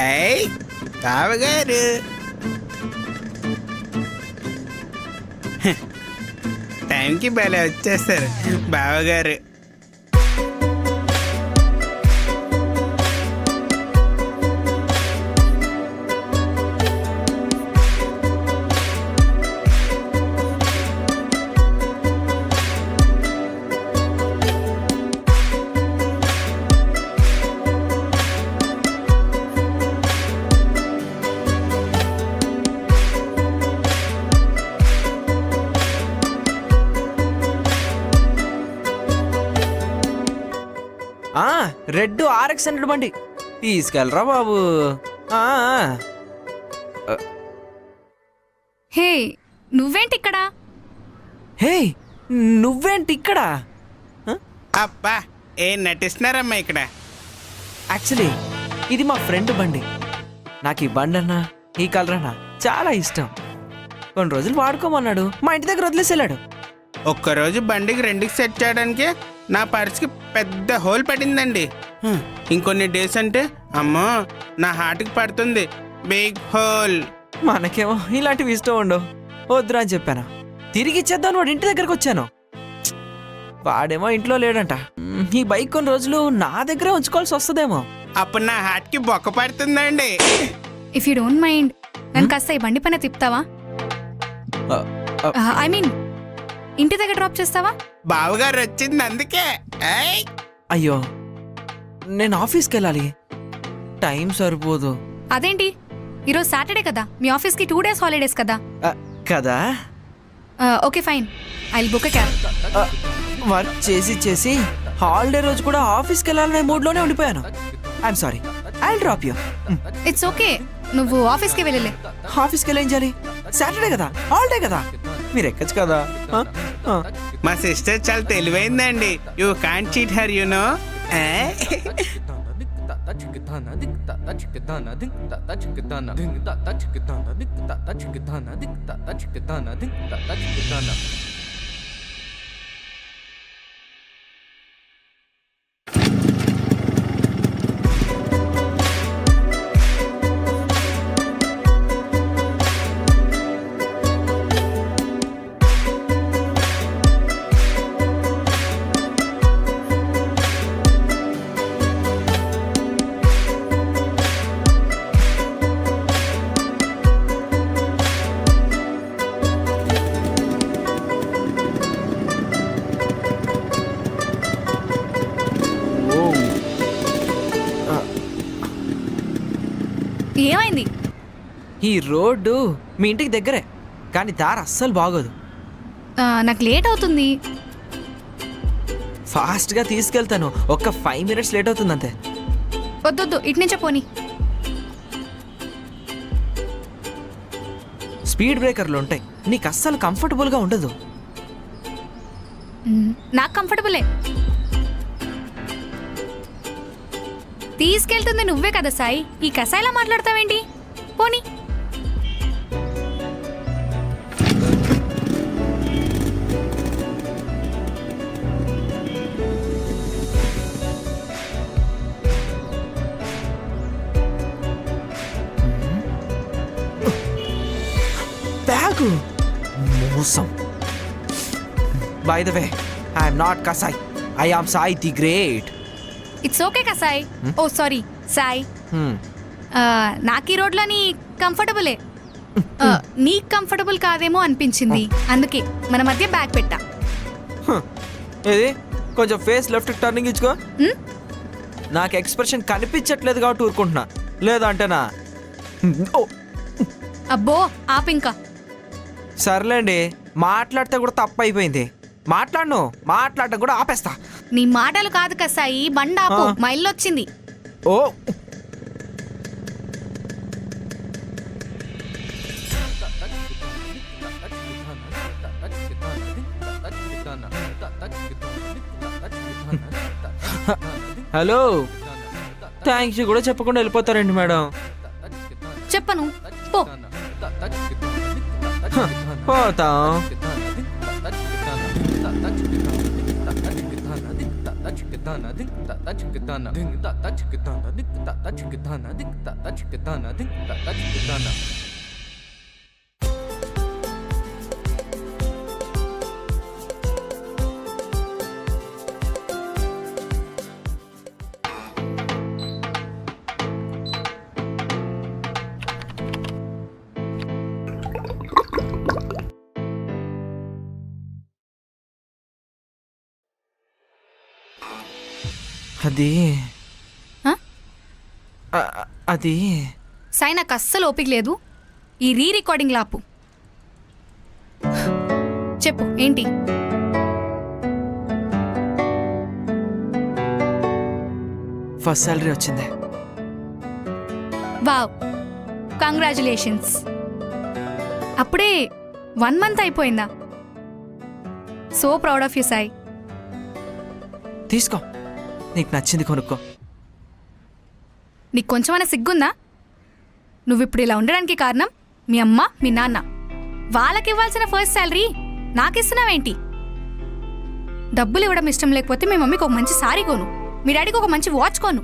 అయ్ బావగారు టైంకి భలే వచ్చేస్తారు బావగారు. రెడ్ RX 100 బండి తీసుకెళ్ళరా బాబు. హే నువ్వేంటి ఇక్కడ? హే నువ్వేంటి ఇక్కడ? అబ్బా ఏం నటిస్తున్నారమ్మా ఇక్కడ. యాక్చువల్లీ ఇది మా ఫ్రెండ్ బండి. నాకు ఈ బండి అన్నా ఈ కలర్ అన్నా చాలా ఇష్టం. కొన్ని రోజులు వాడుకోమన్నాడు, మా ఇంటి దగ్గర వదిలేసి వెళ్ళాడు. ఒక్కరోజు బండికి రెండుకి సెట్ చేయడానికి నా పర్స్కి పెద్ద హోల్ పడిందండి. ఇంకొన్ని డేస్ అంటే అమ్మో నా హార్ట్కి పడుతుంది బిగ్ హోల్. మనకేమో ఇలాంటివి ఇష్టం ఉండవు, వద్దురా అని చెప్పాను. తిరిగి ఇచ్చేద్దాం వాడు ఇంటి దగ్గరకు వచ్చాను. వాడేమో ఇంట్లో లేడంట. ఈ బైక్ కొన్ని రోజులు నా దగ్గరే ఉంచుకోవాల్సి వస్తుందేమో. అప్పుడు నా హార్ట్కి బొక్క పడుతుందండి. ఇఫ్ యూ డోంట్ మైండ్ నన్ను కాస్త ఈ బండి పైన తిప్పుతావా? ఐ మీన్ ఇంటి దగ్గర డ్రాప్ చేస్తావా? బావగారు వచ్చింది అందుకే. ఏయ్! అయ్యో నేను ఆఫీస్కి వెళ్ళాలి, టైం సరిపోదు. అదేంటి ఈరోజు సాటర్డే కదా, మీ ఆఫీస్కి 2 days హాలిడేస్ కదా. కదా okay fine, I will book a cab. Work చేసి చేసి హాలిడే రోజు కూడా ఆఫీస్కి వెళ్ళాలనే మూడ్లోనే ఉండిపోయాను. I'm sorry, I will drop you. It's okay, నువ్వు ఆఫీస్కి వెళ్ళలే. ఆఫీస్కి వెళ్ళి ఏం చేయాలి? సాటర్డే కదా, హాలిడే కదా, మీరు ఎక్కచ్చు కదా. మా సిస్టర్ చాలా తెలివైందండి. You can't cheat her you know. ఏమైంది? ఈ రోడ్డు మీ ఇంటికి దగ్గరే, కానీ దారి అస్సలు బాగోదు. నాకు లేట్ అవుతుంది. ఫాస్ట్గా తీసుకెళ్తాను, ఒక్క 5 minutes లేట్ అవుతుంది అంతే. వద్దొద్దు, ఇటు నుంచే పోనీ. స్పీడ్ బ్రేకర్లు ఉంటాయి, నీకు అస్సలు కంఫర్టబుల్గా ఉండదు. నాకు కంఫర్టబులే. తీసుకెళ్తుంది నువ్వే కదా సాయి, ఈ కసాయిలా మాట్లాడతావేంటి? పోనీ. బ్యాగు మోసం. By the way, I'm not కసాయ్, I am Sai the great. It's okay కసాయి. Oh sorry Sai. నాకు ఈ రోడ్లని కంఫర్టబులే. నీకు కంఫర్టబుల్ కాదేమో అనిపించింది, అందుకే మన మధ్య బ్యాగ్ పెట్టా. ఏది కొంచెం ఫేస్ లెఫ్ట్ టర్నింగ్ ఇచ్చుకో. హ్మ్? నాకు ఎక్స్ప్రెషన్ కనిపించట్లేదు కాబట్టి ఊరుకుంటున్నా, లేదా అంటేనా ఓ అబ్బో ఆపింకా. సర్లేండి, మాట్లాడితే కూడా తప్పు అయిపోయింది. మాట్లాడటం కూడా ఆపేస్తా. నీ మాటలు కాదు కసాయి, బండాపు. ఆ. మా ఇల్లు వచ్చింది. ఓ హలో, థ్యాంక్స్ కూడా చెప్పకుండా వెళ్ళిపోతారండి మేడం. చెప్పను పో. పోతాం. అది ఆ? అది సాయి నాకు అస్సలు ఓపిక లేదు. ఈ రికార్డింగ్ లాపు. చెప్పు ఏంటి? ఫస్ట్ సాలరీ వచ్చింది. Wow, congratulations. అప్పుడే 1 month అయిపోయిందా? So proud of you Sai. తీసుకో, నీకు నచ్చింది కొనుక్కో. నీకు కొంచెమైనా సిగ్గుందా? నువ్విప్పుడు ఇలా ఉండడానికి కారణం మీ అమ్మ మీ నాన్న. వాళ్ళకి ఇవ్వాల్సిన ఫస్ట్ శాలరీ నాకిస్తున్నావేంటి? డబ్బులు ఇవ్వడం ఇష్టం లేకపోతే మీ మమ్మీకి ఒక మంచి సారీ కొను, మీ డాడీకి ఒక మంచి వాచ్ కొను,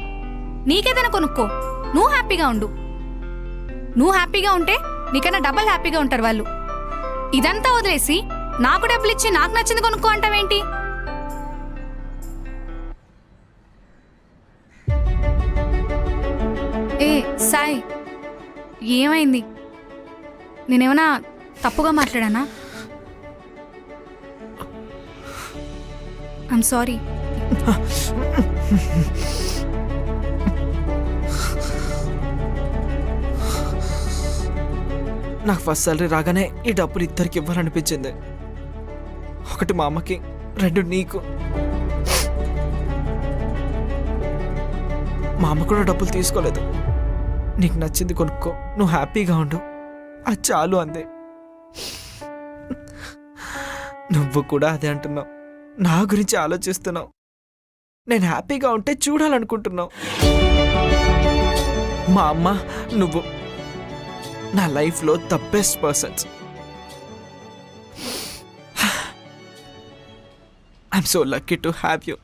నీకేదైనా కొనుక్కో. నువ్వు హ్యాపీగా ఉండు. నువ్వు హ్యాపీగా ఉంటే నీకన్నా డబల్ హ్యాపీగా ఉంటారు వాళ్ళు. ఇదంతా వదిలేసి నాకు డబ్బులు ఇచ్చి నాకు నచ్చింది కొనుక్కో అంటావేంటి? ఏ సాయి, ఏమైంది? నేనేమన్నా తప్పుగా మాట్లాడానా? I'm sorry. నాకు ఫస్ట్ సాలరీ రాగానే ఈ డబ్బులు ఇద్దరికి ఇవ్వాలనిపించింది. ఒకటి మా అమ్మకి, 2 నీకు. మా అమ్మ కూడా డబ్బులు తీసుకోలేదు. నీకు నచ్చింది కొనుక్కో, నువ్వు హ్యాపీగా ఉండు, అది చాలు అందే. నువ్వు కూడా అదే అంటున్నావు. నా గురించి ఆలోచిస్తున్నావు. నేను హ్యాపీగా ఉంటే చూడాలనుకుంటున్నావు. మా అమ్మ, నువ్వు నా లైఫ్లో the best persons. I'm so lucky to have you.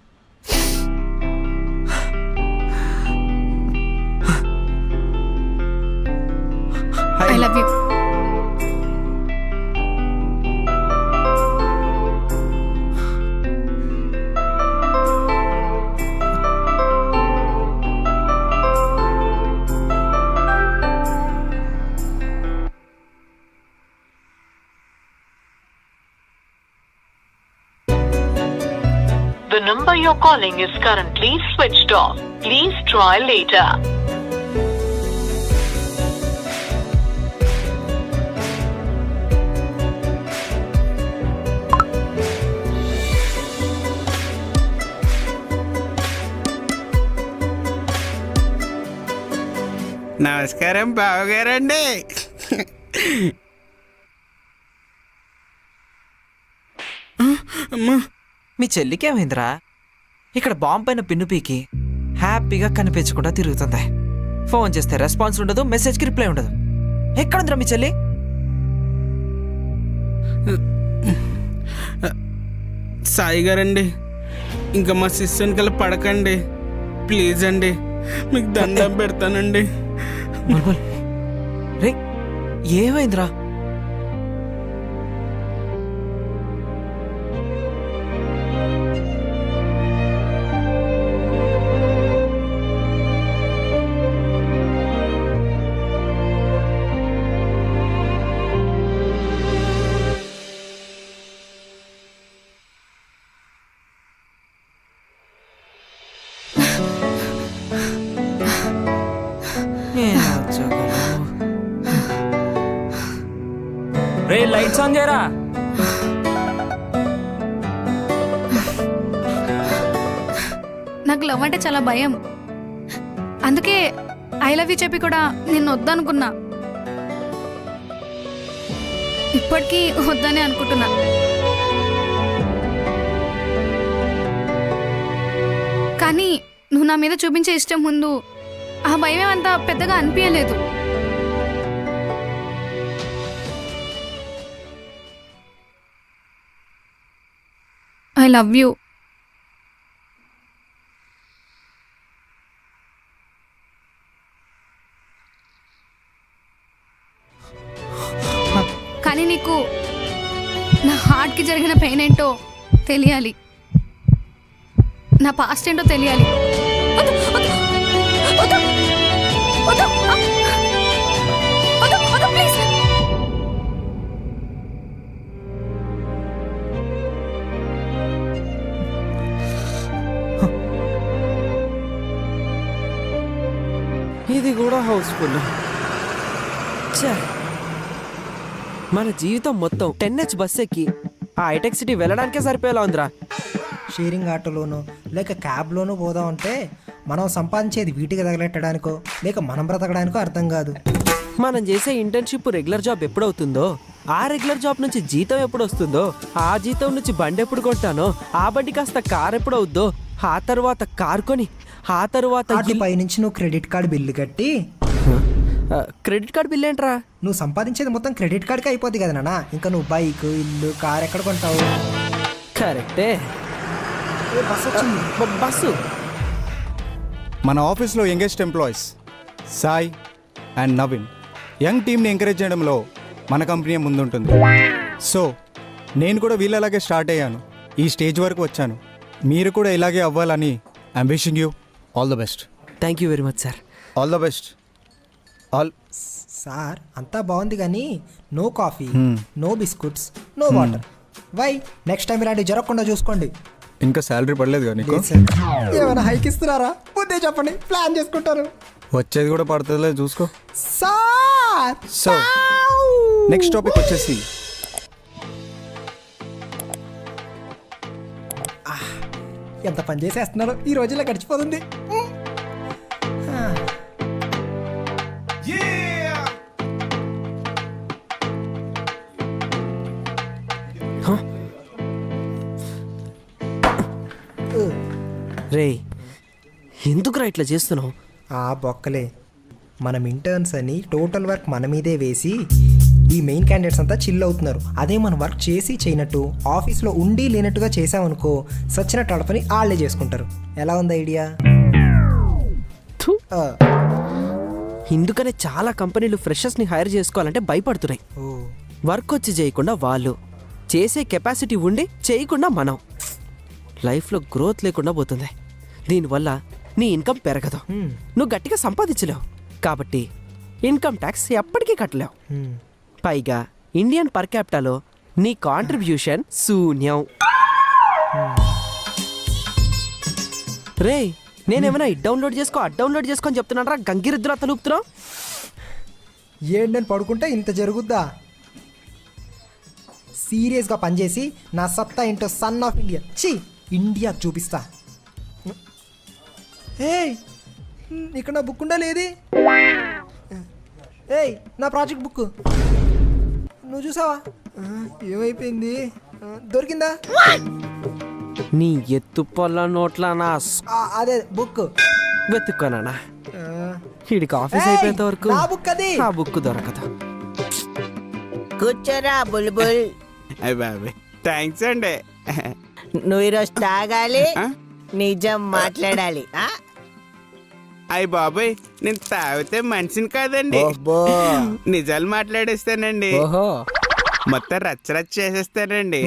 I love you. The number you're calling is currently switched off. Please try later. నమస్కారం బావగారండి. అమ్మా, మీ చెల్లికేమైందిరా? ఇక్కడ బాంబు పైన పిన్ను పీకి హ్యాపీగా కనిపించకుండా తిరుగుతుంది. ఫోన్ చేస్తే రెస్పాన్స్ ఉండదు, మెసేజ్కి రిప్లై ఉండదు. ఎక్కడుందిరా మీ చెల్లి? సాయి గారండి, ఇంకా మా సిస్టర్ని కలిపి పడకండి ప్లీజ్ అండి, మీకు దండం పెడతానండి. బుల్బుల్, రే ఏమైందిరా? లైట్స్ ఆన్ చేయరా. నాకు లవ్ అంటే చాలా భయం. అందుకే ఐ లవ్ యూ చెప్పి కూడా నేను వద్దనుకున్నా. ఇప్పటికీ వద్దనే అనుకుంటున్నా. కానీ నువ్వు నా మీద చూపించే ఇష్టం ముందు ఆ భయం అంత పెద్దగా అనిపించలేదు. I love you. కానీ నీకు నా హార్ట్కి జరిగిన పెయిన్ ఏంటో తెలియాలి, నా పాస్ట్ ఏంటో తెలియాలి. వద్దు, వద్దు, వద్దు, వద్దు, వద్దు, వద్దు, ప్లీజ్. ఇది కూడా హౌస్ఫుల్. మన జీవితం మొత్తం 10H బస్ ఎక్కి ఆ హైటెక్ సిటీ వెళ్ళడానికే సరిపోయేలా ఉందిరా. షేరింగ్ ఆటోలోనో లేక క్యాబ్లోనో పోదామంటే మనం సంపాదించేది వీటికి తగలెట్టడానికో లేక మనం బ్రతకడానికో అర్థం కాదు. మనం చేసే ఇంటర్న్షిప్ రెగ్యులర్ జాబ్ ఎప్పుడవుతుందో, ఆ రెగ్యులర్ జాబ్ నుంచి జీతం ఎప్పుడు వస్తుందో, ఆ జీతం నుంచి బండి ఎప్పుడు కొంటానో, ఆ బండి కాస్త కార్ ఎప్పుడు అవుద్దో, ఆ తర్వాత కార్ కొని ఆ తర్వాత పైనుంచి నువ్వు క్రెడిట్ కార్డు బిల్లు కట్టి క్రెడిట్ కార్డ్ బిల్ ఏంట్రా? నువ్వు సంపాదించేది మొత్తం క్రెడిట్ కార్డ్కి అయిపోద్ది కదా నాన్న. ఇంకా నువ్వు బైక్, ఇల్లు, కార్ ఎక్కడ కొంటావు? కరెక్టే. బస్ వచ్చింది. బస్సు. మన ఆఫీస్లో youngest employees Sai and Naveen young టీమ్ని ఎంకరేజ్ చేయడంలో మన కంపెనీ ముందుంటుంది. సో నేను కూడా వీళ్ళలాగే స్టార్ట్ అయ్యాను, ఈ స్టేజ్ వరకు వచ్చాను. మీరు కూడా ఇలాగే అవ్వాలని I'm wishing you all the best. Thank you very much sir. All the best. All sir అంతా బాగుంది కానీ no coffee, no biscuits, no water. Why? Next time ఇలాంటివి జరగకుండా చూసుకోండి. ఇంకా శాలరీ పడలేదు కానీ ఏమైనా హైక్ ఇస్తున్నారా? ముందే చెప్పండి, ప్లాన్ చేసుకుంటారు. వచ్చేది కూడా పడుతుందిలే, చూసుకో. సార్ సో నెక్స్ట్ టాపిక్ వచ్చేసి ఎంత పని చేసేస్తున్నారో, ఈ రోజుల్లో గడిచిపోతుంది. రే, ఎందుకురా ఇట్లా చేస్తున్నావు? ఆ బొక్కలే, మనం ఇంటర్న్స్ అని టోటల్ వర్క్ మన మీదే వేసి ఈ మెయిన్ క్యాండిడేట్స్ అంతా చిల్ అవుతున్నారు. అదే మనం వర్క్ చేసి చేయనట్టు ఆఫీస్లో ఉండి లేనట్టుగా చేసామనుకో సచ్చినట్టు అడపని వాళ్ళే చేసుకుంటారు. ఎలా ఉంది ఐడియా? ఇందుకనే చాలా కంపెనీలు ఫ్రెషర్స్ని హైర్ చేసుకోవాలంటే భయపడుతున్నాయి. వర్క్ వచ్చి చేయకుండా వాళ్ళు, చేసే కెపాసిటీ ఉండి చేయకుండా మనం. లైఫ్లో గ్రోత్ లేకుండా పోతుంది. దీనివల్ల నీ ఇన్కమ్ పెరగదు, నువ్వు గట్టిగా సంపాదించలేవు. కాబట్టి ఇన్కమ్ ట్యాక్స్ ఎప్పటికీ కట్టలేవు. పైగా ఇండియన్ పర్ క్యాపిటాలో నీ కాంట్రిబ్యూషన్ శూన్యం. రే, నేనేమైనా ఇట్ డౌన్లోడ్ చేసుకో అట్ డౌన్లోడ్ చేసుకో అని చెప్తున్నారా? గంగిరుద్దురా తలుపుతున్నావు. ఏంటి నేను పడుకుంటే ఇంత జరుగుద్దా? సీరియస్గా పనిచేసి నా సత్తా ఏంటో సన్ ఆఫ్ ఇండియా ఇండియా చూపిస్తా. ఏయ్, ఇక్కడ నా బుక్ ఉండా లేది? ఏయ్, నా ప్రాజెక్ట్ బుక్ నువ్వు చూసావా? ఏమైపోయింది? దొరికిందా? నీ ఎత్తు పొల్ల నోట్ల నా అదే బుక్ వెతుక్కోనా? వీడికి ఆఫీస్ అయిపోయేంత వరకు నా బుక్ అది. ఆ బుక్ దొరకదు. కూర్చోరా బుల్బుల్. అయ్య బాబాయ్, థ్యాంక్స్ అండి. నువ్వు ఈరోజు తాగాలి, నిజం మాట్లాడాలి. అయ్య బాబాయ్, నేను తాగితే మనిషిని కాదండి, నిజాలు మాట్లాడేస్తానండి. మొత్తం రచ్చ రచ్చ చేసేస్తానండి.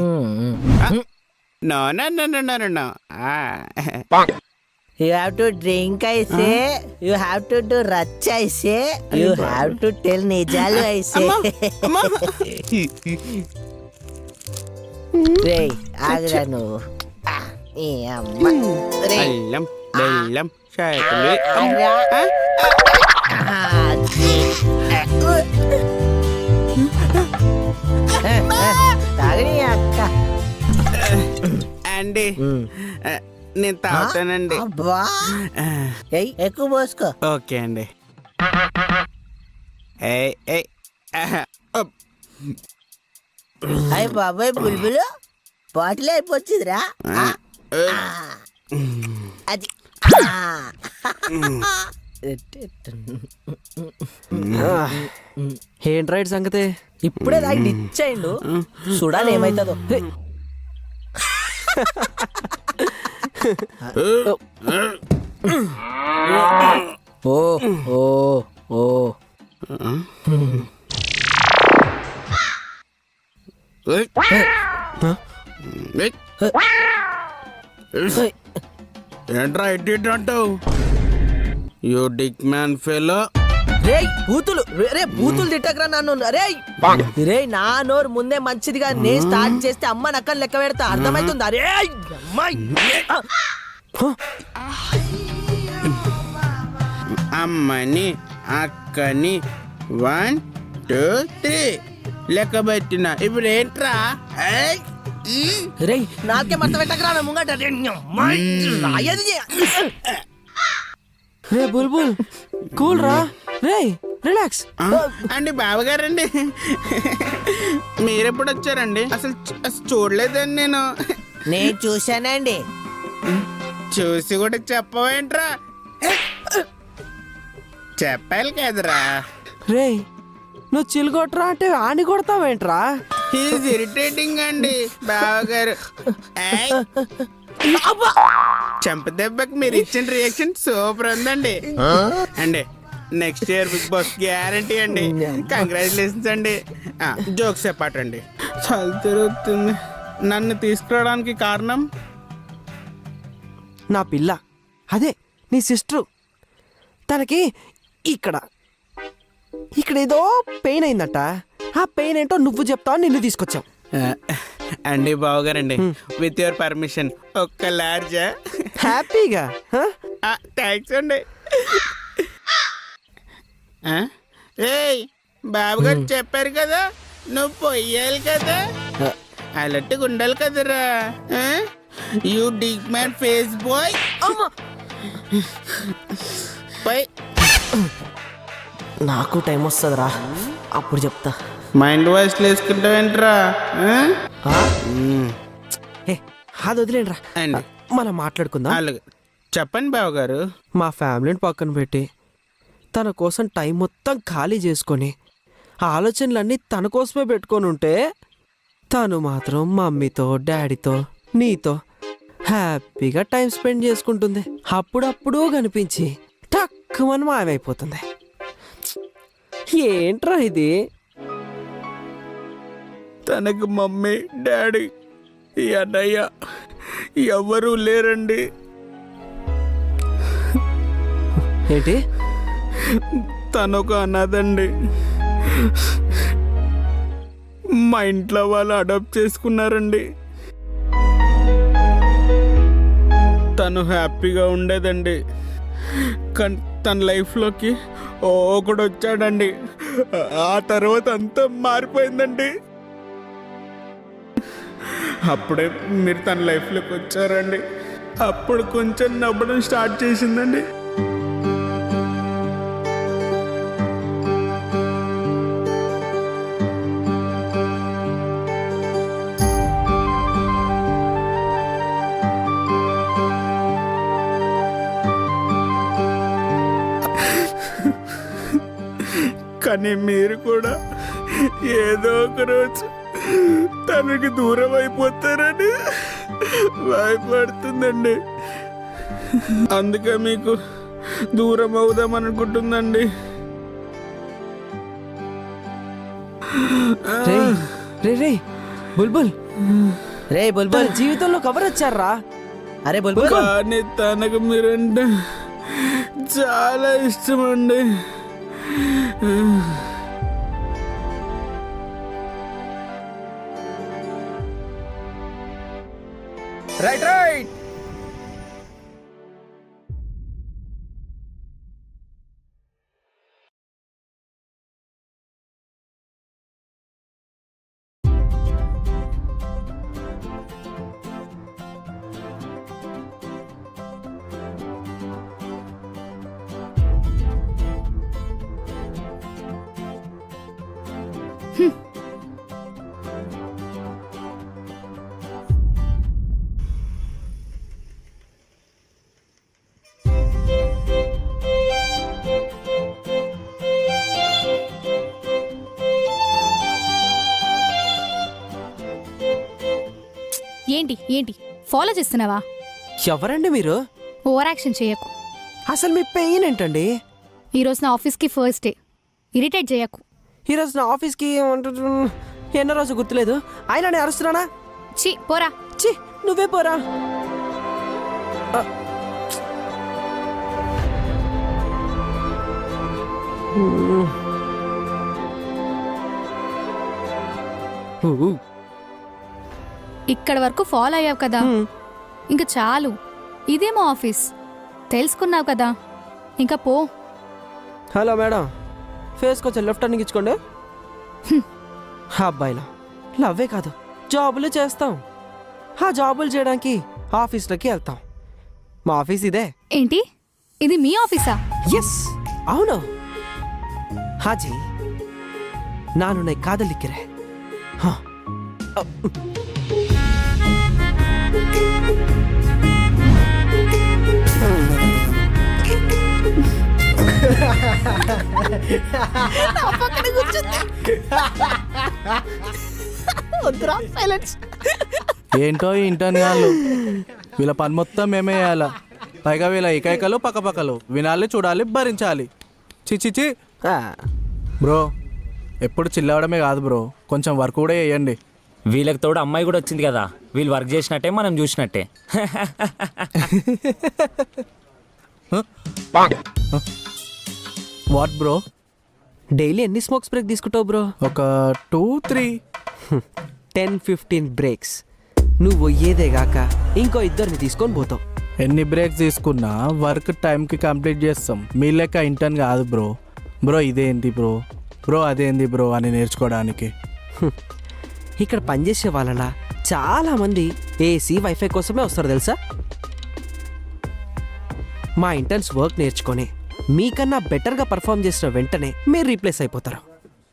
No no no no no no. You have to drink, I say. You have to do racha, I say. You have to tell nijalu, I say. Ray, ఆగరా నువ్వు. ఈ అమ్మ. రేయ్. అల్లం బెల్లం చేతులు. ఆగరా. అది. తాగని అక్క. అండి నేను తాగుతానండి. అబ్బా ఏయ్ ఎక్కువ పోసుకో. ఓకే అండి. ఏయ్ ఏయ్ అప్. అయ్య బాబాయ్ బుల్బులు బాటిల్ అయిపోతుందిరా. అది ఏంటి రైడ్ సంగతి? ఇప్పుడే దాగి నిచ్చేయండు, చూడాలి ఏమైతుందో. ఓ ఓ ఓ ఏయ్. ఏయ్. ఏంట్రా ఎడ్డిట్ అంటావు? You dick man fellow. రే బూతులు, రే బూతులు తిట్టకరా నన్ను. రే నా నోరు ముందే మంచిదిగా నేను స్టార్ట్ చేస్తే అమ్మ నక్కలు లెక్క పెడతా, అర్థమవుతుందా? రే అమ్మాయి అమ్మని అక్కని 1 2 3 లెక్క పెట్టిన. ఇప్పుడు ఏంట్రా? ఏయ్. రే నాకే మర్త పెట్టకరా నా ముంగట. రే అమ్మాయి రాయది. రే బుల్బుల్ కూల్ రా. రే రిలాక్స్. అండి బావగారండి, మీరెప్పుడు వచ్చారండి? అసలు చూడలేదండి నేను. నేను చూశానండి. చూసి కూడా చెప్పవేంట్రా? చెప్పాలి కదరా. రే నువ్వు చిలుగొట్టరా అంటే ఆని కొడతావేంట్రా? హీజ్ ఇరిటేటింగ్ అండి బావగారు. ఏయ్. చెంప దెబ్బకి మీరు ఇచ్చిన రియాక్షన్ సూపర్ ఉందండి. అండి next year Bigg Boss guarantee అండి. కంగ్రాచులేషన్స్ అండి. జోక్స్ చెప్పాటండి. చాలా తిరుగుతుంది. నన్ను తీసుకురావడానికి కారణం నా పిల్ల, అదే నీ సిస్టరు. తనకి ఇక్కడ ఏదో పెయిన్ అయిందట. ఆ పెయిన్ ఏంటో నువ్వు చెప్తావు, నిన్ను తీసుకొచ్చావు. అండి బావగారండి, విత్ యువర్ పర్మిషన్ ఒక్క లార్జా. హ్యాపీగా థ్యాంక్స్ అండి. ఏయ్ బాబు గారు చెప్పారు కదా నువ్వు పొయ్యాలి కదా, అలట్టుగా ఉండాలి కదరా. You dig man face boy. నాకు టైం వస్తుందిరా, అప్పుడు చెప్తా. మైండ్ వాయిస్ వేసుకుంటావేంట్రా? అది వదిలేండిరా, అండి మనం మాట్లాడుకుందాం. అలాగే చెప్పండి బావగారు. మా ఫ్యామిలీని పక్కన పెట్టి తన కోసం టైం మొత్తం ఖాళీ చేసుకొని ఆలోచనలన్నీ తన కోసమే పెట్టుకొని ఉంటే, తను మాత్రం మమ్మీతో డాడీతో నీతో హ్యాపీగా టైం స్పెండ్ చేసుకుంటుంది. అప్పుడప్పుడు కనిపించి తక్కువని మాయమైపోతుంది. ఏంట్రా ఇది? తనకు మమ్మీ డాడీ ఈ అన్నయ్య ఎవరూ లేరండి. ఏంటి? తనొక అనాథండి. మా ఇంట్లో వాళ్ళు అడాప్ట్ చేసుకున్నారండి. తను హ్యాపీగా ఉండేదండి, కానీ తన లైఫ్లోకి ఒకడు వచ్చాడండి. ఆ తర్వాత అంతా మారిపోయిందండి. అప్పుడే మీరు తన లైఫ్లోకి వచ్చారండి. అప్పుడు కొంచెం నవ్వడం స్టార్ట్ చేసిందండి. కానీ మీరు కూడా ఏదో ఒక రోజు తనకి దూరం అయిపోతారని భయపడుతుందండి. అందుకే మీకు దూరం అవుదాం అనుకుంటుందండి. రే బుల్బుల్, రే బుల్బుల్, జీవితంలో కవర్ వచ్చారా? అరే బుల్బుల్, కానీ తనకు మీరంటే చాలా ఇష్టం అండి. రైట్ ఏంటి ఫాలో చేస్తున్నావా? ఎవరండి మీరు? ఓవర్ యాక్షన్ చేయకు. అసలు మీ పెయిన్ ఏంటండి? ఈరోజు నా ఆఫీస్కి ఫస్ట్ డే. ఇరిటేట్ చేయకు. ఈరోజు నా ఆఫీస్కి ఎన్నో రోజు గుర్తులేదు. ఆయన నేను అరుస్తున్నానా? ఛీ పోరా. చి నువ్వే పోరా. ఇక్కడ వరకు ఫాలో అయ్యావు కదా, ఇంకా చాలు. ఇదేమో ఆఫీస్, తెలుసుకున్నావు కదా, ఇంకా పో. హలో మేడం, ఫేస్ కొంచెం లెఫ్ట్ టర్నింగ్ ఇచ్చుకోండి. అబ్బాయిలా లవ్వే కాదు, జాబులు చేస్తాం. ఆ జాబులు చేయడానికి ఆఫీస్లోకి వెళ్తాం. మా ఆఫీస్ ఇదే. ఏంటి ఇది మీ ఆఫీసా? ఎస్ అవును. హాజీ ನಾನು ನೈ ಕಾದಲಿಕ್ಕಿರೆ. ಹಾ ఏంటో ఈ ఇంటర్న్ వాళ్ళు, వీళ్ళ పని మొత్తం మేమే చేయాలా. పైగా వీళ్ళ ఏకైకలు పక్కపక్కలు వినాలి, చూడాలి, భరించాలి. చిచిచి బ్రో, ఎప్పుడు చిల్లవడమే కాదు బ్రో, కొంచెం వర్క్ కూడా చేయండి. వీళ్ళకి తోడు అమ్మాయి కూడా వచ్చింది కదా, వీళ్ళు వర్క్ చేసినట్టే మనం చూసినట్టే. What bro? డైలీ ఎన్ని స్మోక్స్ బ్రేక్ తీసుకుంటావు బ్రో? ఒక 2-3 10-15 బ్రేక్స్. నువ్వు పోయేదే గాక ఇంకో ఇద్దరిని తీసుకొని పోతావు. ఎన్ని బ్రేక్స్ తీసుకున్నా వర్క్ టైంకి కంప్లీట్ చేస్తాం. మీ లెక్క ఇంటర్న్ కాదు బ్రో. బ్రో ఇదేంటి బ్రో, బ్రో అదేంటి బ్రో అని నేర్చుకోవడానికి. ఇక్కడ పనిచేసే వాళ్ళ చాలా మంది ఏసీ వైఫై కోసమే వస్తారు తెలుసా. మా ఇంటర్న్స్ వర్క్ నేర్చుకొని మీకన్నా బెటర్గా పర్ఫామ్ చేసిన వెంటనే మీరు రీప్లేస్ అయిపోతారు.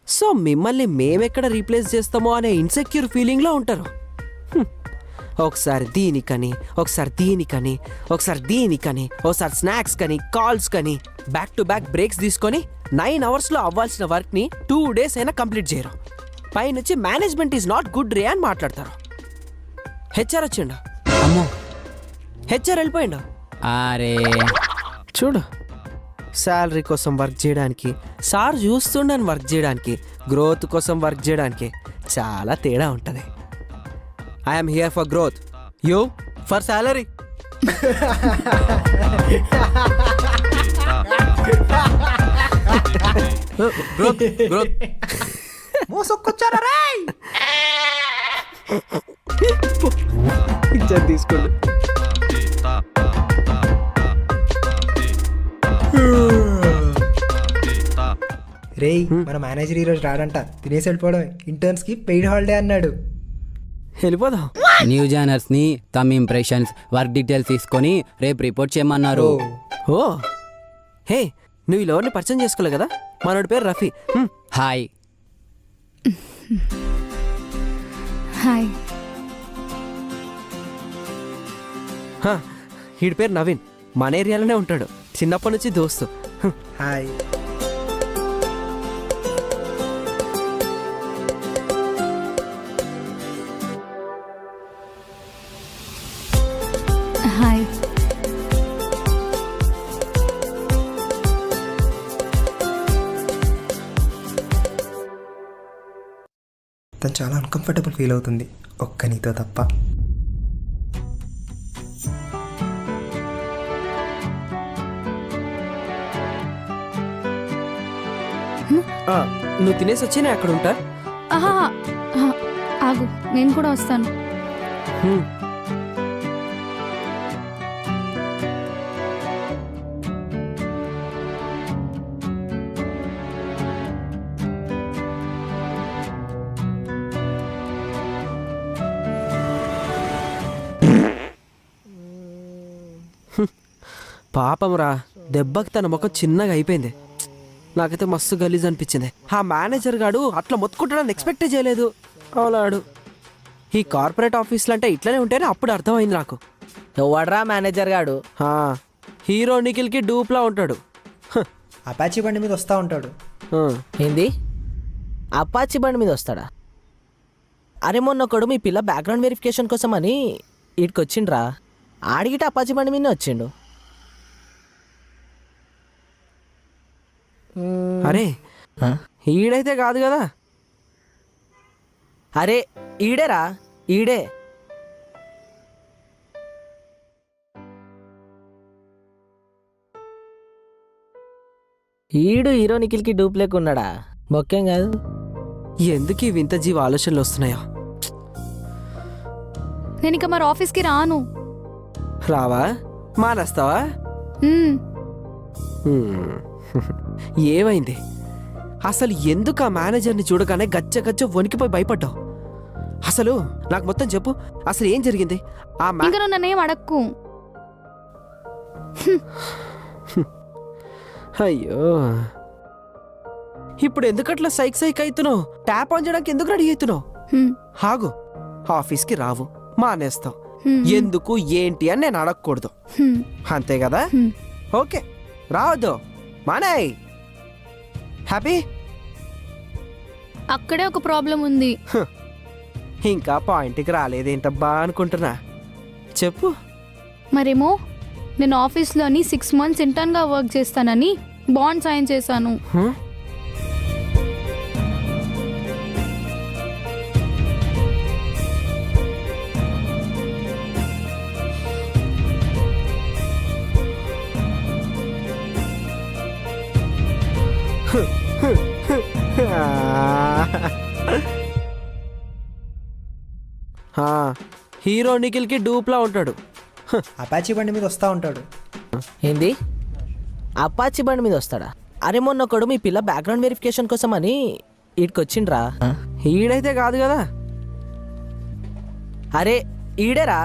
సో మిమ్మల్ని మేమెక్కడ రీప్లేస్ చేస్తామో అనే ఇన్సెక్యూర్ ఫీలింగ్లో ఉంటారు. ఒకసారి దీనికని, ఒకసారి దీనికని, ఒకసారి దీనికని, ఒకసారి స్నాక్స్ కని, కాల్స్ కని బ్యాక్ టు బ్యాక్ బ్రేక్స్ తీసుకొని 9 అవర్స్లో అవ్వాల్సిన వర్క్ని 2 days అయినా కంప్లీట్ చేయరు. పైనుంచి మేనేజ్మెంట్ ఈజ్ నాట్ గుడ్ రే అని మాట్లాడతారు. హెచ్ఆర్ వచ్చిండు. అమ్మో, హెచ్ఆర్ వెళ్ళిపోయిండు. అరే చూడు, శాలరీ కోసం వర్క్ చేయడానికి, సార్ చూస్తుండని వర్క్ చేయడానికి, గ్రోత్ కోసం వర్క్ చేయడానికి చాలా తేడా ఉంటుంది. I'm here for growth, you for salary. Growth growth మోసొక్కొచ్చారా రే? తీసుకోండి. రేయ్, మన మేనేజర్ ఈరోజు రాడంట, తినేసి వెళ్ళిపోవడం. ఇంటర్న్స్కి పెయిడ్ హాలిడే అన్నాడు. వెళ్ళిపోదాం. న్యూ జాయినర్స్ ని తమ ఇంప్రెషన్స్, వర్క్ డీటెయిల్స్ తీసుకొని రేపు రిపోర్ట్ చేయమన్నారు. ఓ హే, నువ్వు ఇలా ఎవరిని పరిచయం చేసుకోలే కదా. మనోడి పేరు రఫీ. హాయ్. హాయ్. వీడి పేరు నవీన్, మన ఏరియాలోనే ఉంటాడు, చిన్నప్పటి నుంచి దోస్తు. హాయ్. హాయ్. తను చాలా అన్కంఫర్టబుల్ ఫీల్ అవుతుంది, ఒక్క నీతో తప్ప. నువ్వు తినేసి వచ్చి నేను అక్కడ ఉంటా. ఆహా, ఆగు, నేను కూడా వస్తాను. పాపం రా, దెబ్బకి తన ముఖం చిన్నగా అయిపోయింది. నాకైతే మస్తు గలీజ్ అనిపించింది. ఆ మేనేజర్ గాడు అట్లా మొత్తుకుంటాడని ఎక్స్పెక్టే చేయలేదు. అవులాడు ఈ కార్పొరేట్ ఆఫీస్లు అంటే ఇట్లనే ఉంటేనే అప్పుడు అర్థమైంది నాకు. ఎవడ్రా మేనేజర్ గాడు? హీరో నిఖిల్కి డూప్లా ఉంటాడు. అపాచీ బండి మీద వస్తూ ఉంటాడు. ఏంది? అపాచి బండి మీద వస్తాడా? అరే మొన్న ఒకడు మీ పిల్ల బ్యాక్గ్రౌండ్ వెరిఫికేషన్ కోసం అని ఇటుకి వచ్చిండ్రా ఆడిగిట అప్పాచి బండి మీద వచ్చిండు. అరే ఆ? ఈడైతే కాదు కదా. అరే ఈడేరా ఈడే. ఈడు హీరో నిఖిల్కి డూప్ లేకున్నాడా? మొక్కేం కాదు. ఎందుకు ఈ వింత జీవ ఆలోచనలు వస్తున్నాయా? నేను ఇక మరి ఆఫీస్కి రాను. రావా? మానేస్తావా? మ్మ్. హ్మ్. ఏమైంది అసలు? ఎందుకు ఆ మేనేజర్ని చూడగానే గచ్చ గచ్చ వణికిపోయి భయపడ్డావు? అసలు నాకు మొత్తం చెప్పు, అసలు ఏం జరిగింది? ఆ ఇంకా నువ్వు నన్నేం అడక్కు. అయ్యో, ఇప్పుడు ఎందుకట్లా సైక్ సైక్ అవుతున్నావు? ట్యాప్ ఆన్ చేయడానికి ఎందుకు రెడీ అవుతున్నావు? హ్మ్. ఆగు, ఆఫీస్కి రావు, మానేస్తావు. హ్మ్. ఎందుకు ఏంటి అని నేను అడగకూడదు, హ్మ్. అంతే కదా? హ్మ్. ఓకే, రావద్దు, మానేయ్. హ్యాపీ? అక్కడే ఒక ప్రాబ్లం ఉంది. ఇంకా పాయింట్కి రాలేదేంటబ్బా అనుకుంటున్నా. చెప్పు. మరేమో నేను ఆఫీస్లోని 6 months ఇంటర్న్గా వర్క్ చేస్తానని బాండ్ సైన్ చేశాను. హ్మ్? హీరో నిఖిల్కి డూప్లా ఉంటాడు. అపాచీ బండి మీద వస్తూ ఉంటాడు. ఏంది అప్పాచి బండి మీద వస్తాడా? అరే మొన్న ఒకడు మీ పిల్ల బ్యాక్గ్రౌండ్ వెరిఫికేషన్ కోసం అని ఇటుకి వచ్చిండ్రా. ఈడైతే కాదు కదా. అరే ఈడేరా.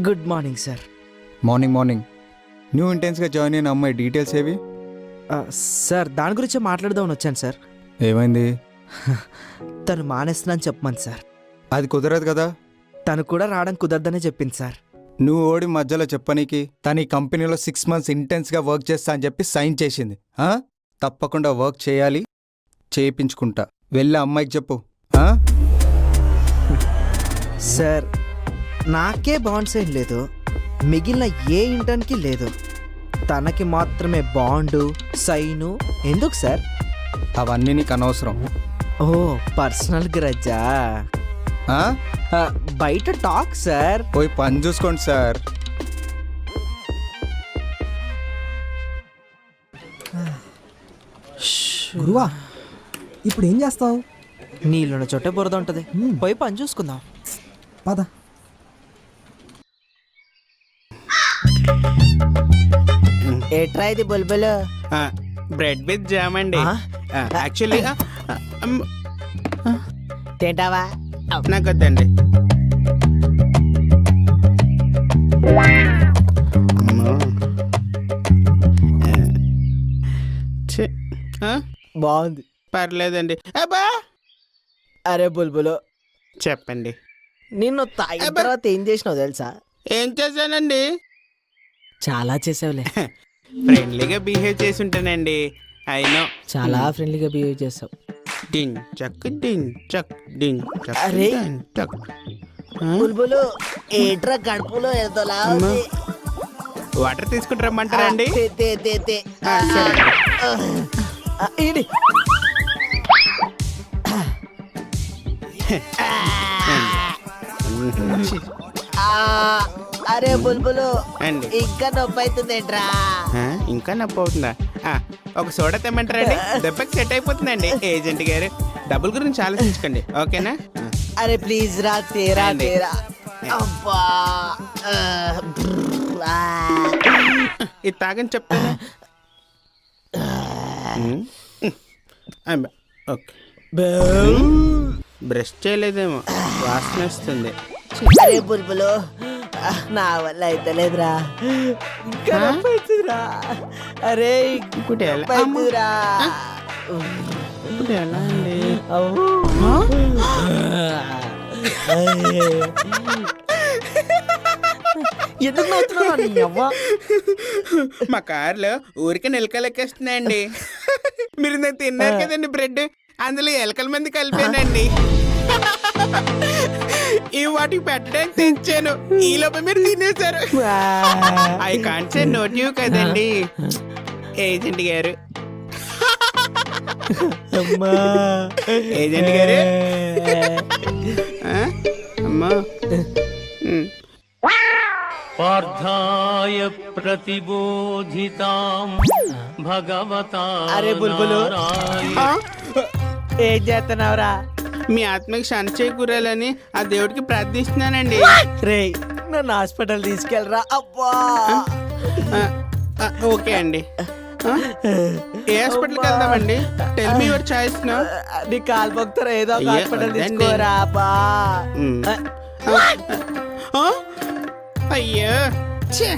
Good morning sir. Morning morning. New ఇంటెన్స్గా జాయిన్ అయిన అమ్మాయి డీటెయిల్స్ ఏవి? సార్ దాని గురించే మాట్లాడదామని వచ్చాను సార్. ఏమైంది? తను మానేస్తున్నాను చెప్పమని సార్. అది కుదరదు కదా. తను కూడా రావడం కుదరదనే చెప్పింది సార్. నువ్వు ఓడి మధ్యలో చెప్పనీకి తన ఈ కంపెనీలో 6 months ఇంటెన్స్గా వర్క్ చేస్తా అని చెప్పి సైన్ చేసింది. తప్పకుండా వర్క్ చేయాలి, చేయించుకుంటా. వెళ్ళి అమ్మాయికి చెప్పు. సార్ నాకే బాండ్స్ ఏం లేదు, మిగిలిన ఏ ఇంటర్న్కి లేదు. తనకి మాత్రమే బాండు సైను. ఎందుకు సార్? అవన్నీ నీకు అనవసరం. ఓ పర్సనల్ గ్రజ్జా? ఆ? బయట టాక్ సార్. పోయి పని చూసుకోండి సార్. గురువా ఇప్పుడు ఏం చేస్తావు? నీళ్ళున్న చోటే బురద ఉంటుంది, పోయి పని చూసుకుందాం. పద. ఏట్రా ఇది బుల్బుల్? బ్రెడ్ విత్ జామ్ అండి. ఆ? యాక్చువల్లీ తింటావా? నాకు వద్దండి. ఛీ, బాగుంది. పర్లేదండి. అబ్బా అరే బుల్బుల్, చెప్పండి. నిన్ను తాగిన తర్వాత ఏం చేసినావు తెలుసా? ఏం చేశానండి? చాలా చేసావులే. ఫ్రెండ్లీగా బిహేవ్ చేసి ఉంటానండి. అయినో చాలా ఫ్రెండ్లీగా బిహేవ్ చేస్తావు. డింగ్ చక్ డింగ్ చక్ డింగ్ చక్ అరే. డింగ్ చక్. బుల్బుల్ ఏట్రా కడుపులో ఎదలా ఉంది. వాటర్ తీసుకుని రమ్మంటారా అండి? తే. సరే. ఈడి. అరే బుల్బుల్, అండి. ఇంకా నొప్పి అవుతుందేంట్రా? ఇంకా నొప్పి అవుతుందా? ఒక సోడా తెమ్మంటారండి? దెబ్బకి సెట్ అయిపోతుందండి. ఏజెంట్ గారు డబ్బుల గురించి ఆలోచించకండి, ఓకేనా? అరే ప్లీజ్ రా, తేరా అండి. తేరా. అబ్బా. ఇది తాగని చెప్తాను. ఓకే. బ్రష్ చేయలేదేమో, వాసన వస్తుంది. అరే బుల్బుల్, నా వల్ల అయితే లేదురా. ఇంకా నొప్పి అవుతుందిరా. అరే ఇప్పుడు ఎలా? నొప్పి అవుతుందిరా. ఇప్పుడు ఎలా అండి? ఎందుకు నవ్వుతున్నావు నీ అవ్వ? మా కార్లో ఊరికే నిలకలెక్కేస్తున్నాయండి. మీరు నేను తిన్నారు కదండి బ్రెడ్, అందులో ఎలకల మంది కలిపానండి. ఈ వాటికి పెట్టడానికి తెచ్చాను, ఈ లోపల మీరు తినేశారు. I can't say no to you కదండి ఏజెంట్ గారు. ఏజెంట్ గారు అమ్మా. పార్థాయ ప్రతిబోధితాం భగవతా. అరే బుల్బులు, ఏం చేస్తున్నావురా? మీ ఆత్మకి శాంతి చేకూరాలని ఆ దేవుడికి ప్రార్థిస్తున్నానండి. రే, నన్ను హాస్పిటల్ తీసుకెళ్ళరా. అబ్బా, ఓకే అండి. ఏ హాస్పిటల్కి వెళ్దామండి? Tell me your choice no. నీ కాలు భక్తురా, ఏదో ఒక అయ్యో, హాస్పిటల్ వద్దండి. తీసుకోరా. అబ్బా, అయ్యో ఛే.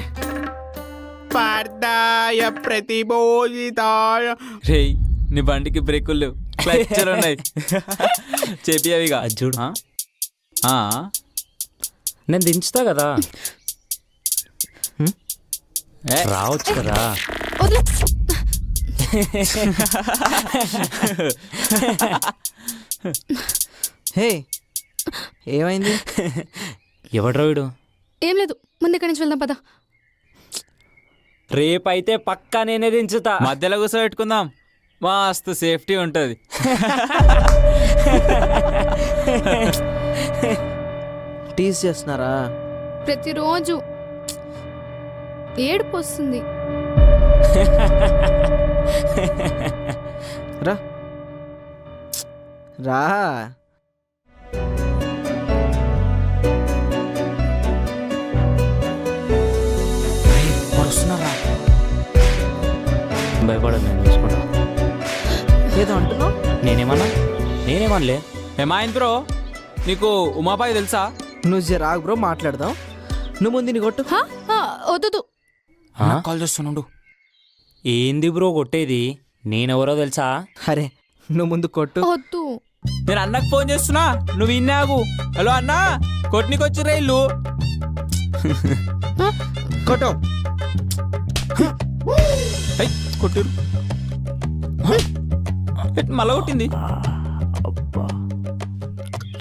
పార్థాయ ప్రతిబోధితాయ. రేయ్, నీ బండికి బ్రేకులు క్లచ్లు ఉన్నాయి. చెప్పి అవిగా చూడు, నేను దించుతా కదా. రావచ్చు కదా. వదిలే. హే, ఏమైంది? ఎవడ్రా వీడు? ఏం లేదు, ముందు ఇక్కడి నుంచి వెళ్దాం పద. రేపైతే పక్కా నేనే దించుతా. మధ్యలో కూర్చోబెట్టుకుందాం, మస్తు సేఫ్టీ ఉంటుంది. టీస్ చేస్తున్నారా? ప్రతిరోజు ఏడుపు వస్తుంది. రా రా. భయపడదు, నేను చూసుకుంటా. ఏదో అంటున్నావు? నేనేమనలే. ఏమైంది బ్రో? నీకు ఉమాబాయి తెలుసా? నువ్వు జరాగ్ బ్రో, మాట్లాడదాం. నువ్వు ముందు నీ కొట్టు. వద్దు. కాల్ చేస్తున్నాడు. ఏంది బ్రో కొట్టేది? నేనెవరో తెలుసా? అరే, నువ్వు ముందు కొట్టు. వద్దు. నేను అన్నకు ఫోన్ చేస్తున్నా, నువ్వు విన్నాగు. హలో అన్నా, కొట్టినీకి వచ్చిర్రా ఇల్లు. కొట్టు. కొట్టిరు మళ్ళా కొట్టింది.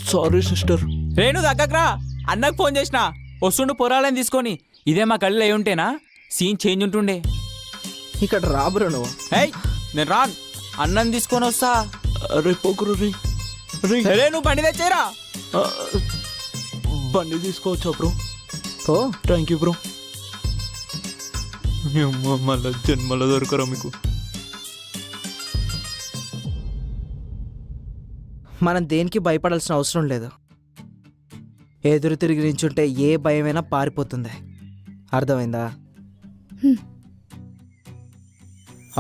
Sorry sister. రేణు దగ్గరరా, అన్నకు ఫోన్ చేసిన వస్తుండు పొరాలని తీసుకొని. ఇదే మా కళ్ళు అయి ఉంటేనా సీన్ చేంజ్ ఉంటుండే. ఇక్కడ రాబురా నువ్వు. ఏయ్, నేను రాన్, అన్నం తీసుకొని వస్తా. రేపు రే, నువ్వు బండి తెచ్చేరా. బండి తీసుకోవచ్చా బ్రో? ఓ, థ్యాంక్ యూ బ్రో. మళ్ళా జన్మలో దొరకరా మీకు. మనం దేనికి భయపడాల్సిన అవసరం లేదు. ఎదురు తిరిగి నించుంటే ఏ భయమైనా పారిపోతుంది. అర్థమైందా?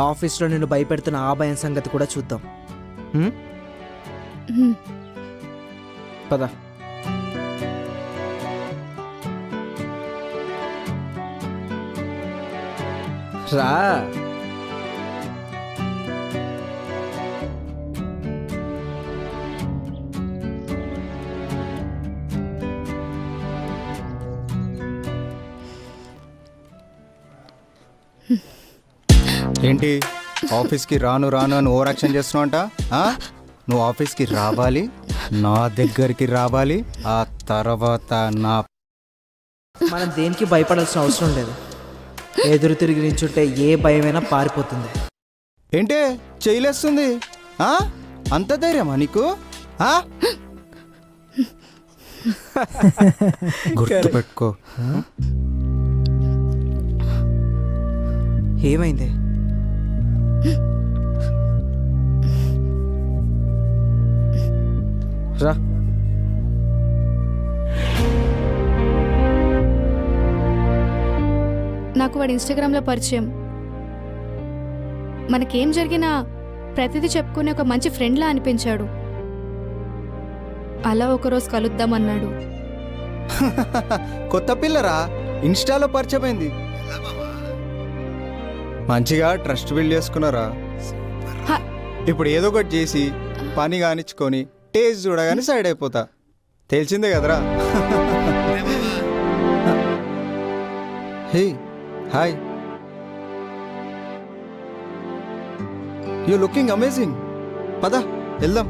ఆఫీస్లో నిన్ను భయపెడుతున్న ఆ భయం సంగతి కూడా చూద్దాం. పద. రా. ఏంటి ఆఫీస్కి రాను రాను అని ఓవర్ యాక్షన్ చేస్తున్నావు అంట? నువ్వు ఆఫీస్కి రావాలి, నా దగ్గరికి రావాలి, ఆ తర్వాత నా. మనం దేనికి భయపడాల్సిన అవసరం లేదు. ఎదురు తిరిగి నించుంటే ఏ భయమైనా పారిపోతుంది. ఏంటే చేయలేస్తుంది? అంత ధైర్యమా నీకు? గుర్తుపెట్టుకో. ఏమైంది? రా. నాకు వాడు ఇన్స్టాగ్రామ్లో పరిచయం. మనకేం జరిగినా ప్రతిదీ చెప్పుకునే ఒక మంచి ఫ్రెండ్లా అనిపించాడు. అలా ఒకరోజు కలుద్దామన్నాడు. కొత్త పిల్లరా, ఇన్స్టాలో పరిచయమైంది. మంచిగా ట్రస్ట్ బిల్డ్ చేసుకున్నారా? ఇప్పుడు ఏదో ఒకటి చేసి పని కానిచ్చుకొని టేస్ట్ చూడగానే సైడ్ అయిపోతా. తెలిసిందే కదరా. హే, హాయ్, యూ లుకింగ్ అమేజింగ్. పద. వెళ్దాం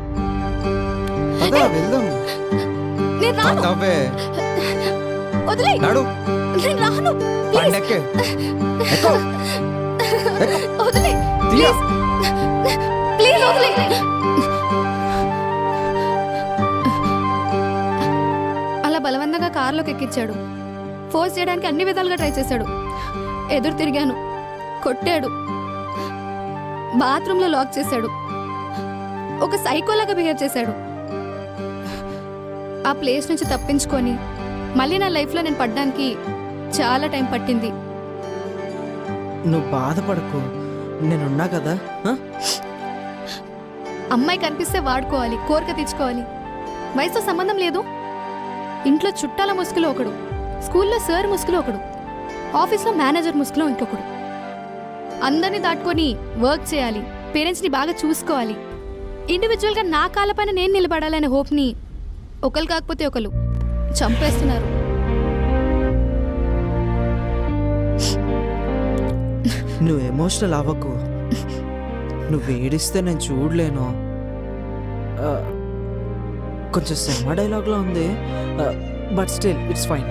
పదా వెళ్దాం నేను రాను. పదవే వదిలేయ్. నాడు నేను రాను. ప్లీజ్. పండెక్కే ఎక్కు వదిలేయ్. తీయ. ప్లీజ్ వదిలేయ్. అలా బలవంతంగా కారులోకి ఎక్కించాడు. ఫోర్స్ చేయడానికి అన్ని విధాలుగా ట్రై చేశాడు. ఎదురు తిరిగాను, కొట్టాడు, బాత్రూంలో లాక్ చేశాడు, ఒక సైకోలాగా బిహేవ్ చేశాడు. ఆ ప్లేస్ నుంచి తప్పించుకొని మళ్ళీ నా లైఫ్లో నేను పడ్డానికి చాలా టైం పట్టింది. నువ్వు బాధపడకు, నేనున్నా కదా. అమ్మాయి కనిపిస్తే వాడుకోవాలి, కోరిక తీర్చుకోవాలి. వయసుతో సంబంధం లేదు. ఇంట్లో చుట్టాల ముసుగులో ఒకడు, స్కూల్లో సార్ ముసుగులో ఒకడు, ఆఫీస్లో మేనేజర్ ముసుగులో ఇంకొకడు. అందరినీ దాటుకొని వర్క్ చేయాలి, పేరెంట్స్ని బాగా చూసుకోవాలి, ఇండివిజువల్గా నా కాళ్ళపైన నేను నిలబడాలనే హోప్ని ఒకరు కాకపోతే ఒకరు చంపేస్తున్నారు. నువ్వు ఎమోషనల్ అవ్వకు. నువ్వు ఏడిస్తే నేను చూడలేను. కొంచెం సినిమా డైలాగ్లో ఉంది, but still it's fine.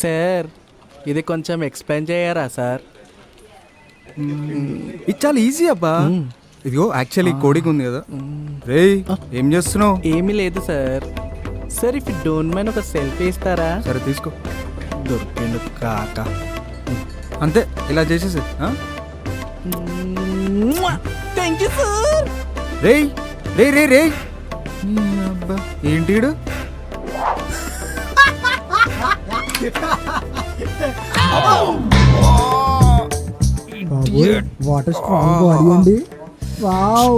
Sir ఇది కొంచెం ఎక్స్ప్లెయిన్ చేయరా సార్? ఇది చాలా ఈజీ అబ్బా. ఇదిగో యాక్చువల్లీ కోడింగ్ ఉంది కదా. రేయ్ ఏం చేస్తున్నావు? ఏమీ లేదు sir. Sir if don't mind ఒక సెల్ఫీ ఇస్తారా? సరే తీసుకో. దొరికిండు కాక. అంతే, ఇలా చేసేసి. Thank you sir. రేయ్ రేయ్ రేయ్ రేయ్ అబ్బా ఏంటి ఈడు? వాటర్ స్ట్రాంగ్ బాడీ అండి. వావ్.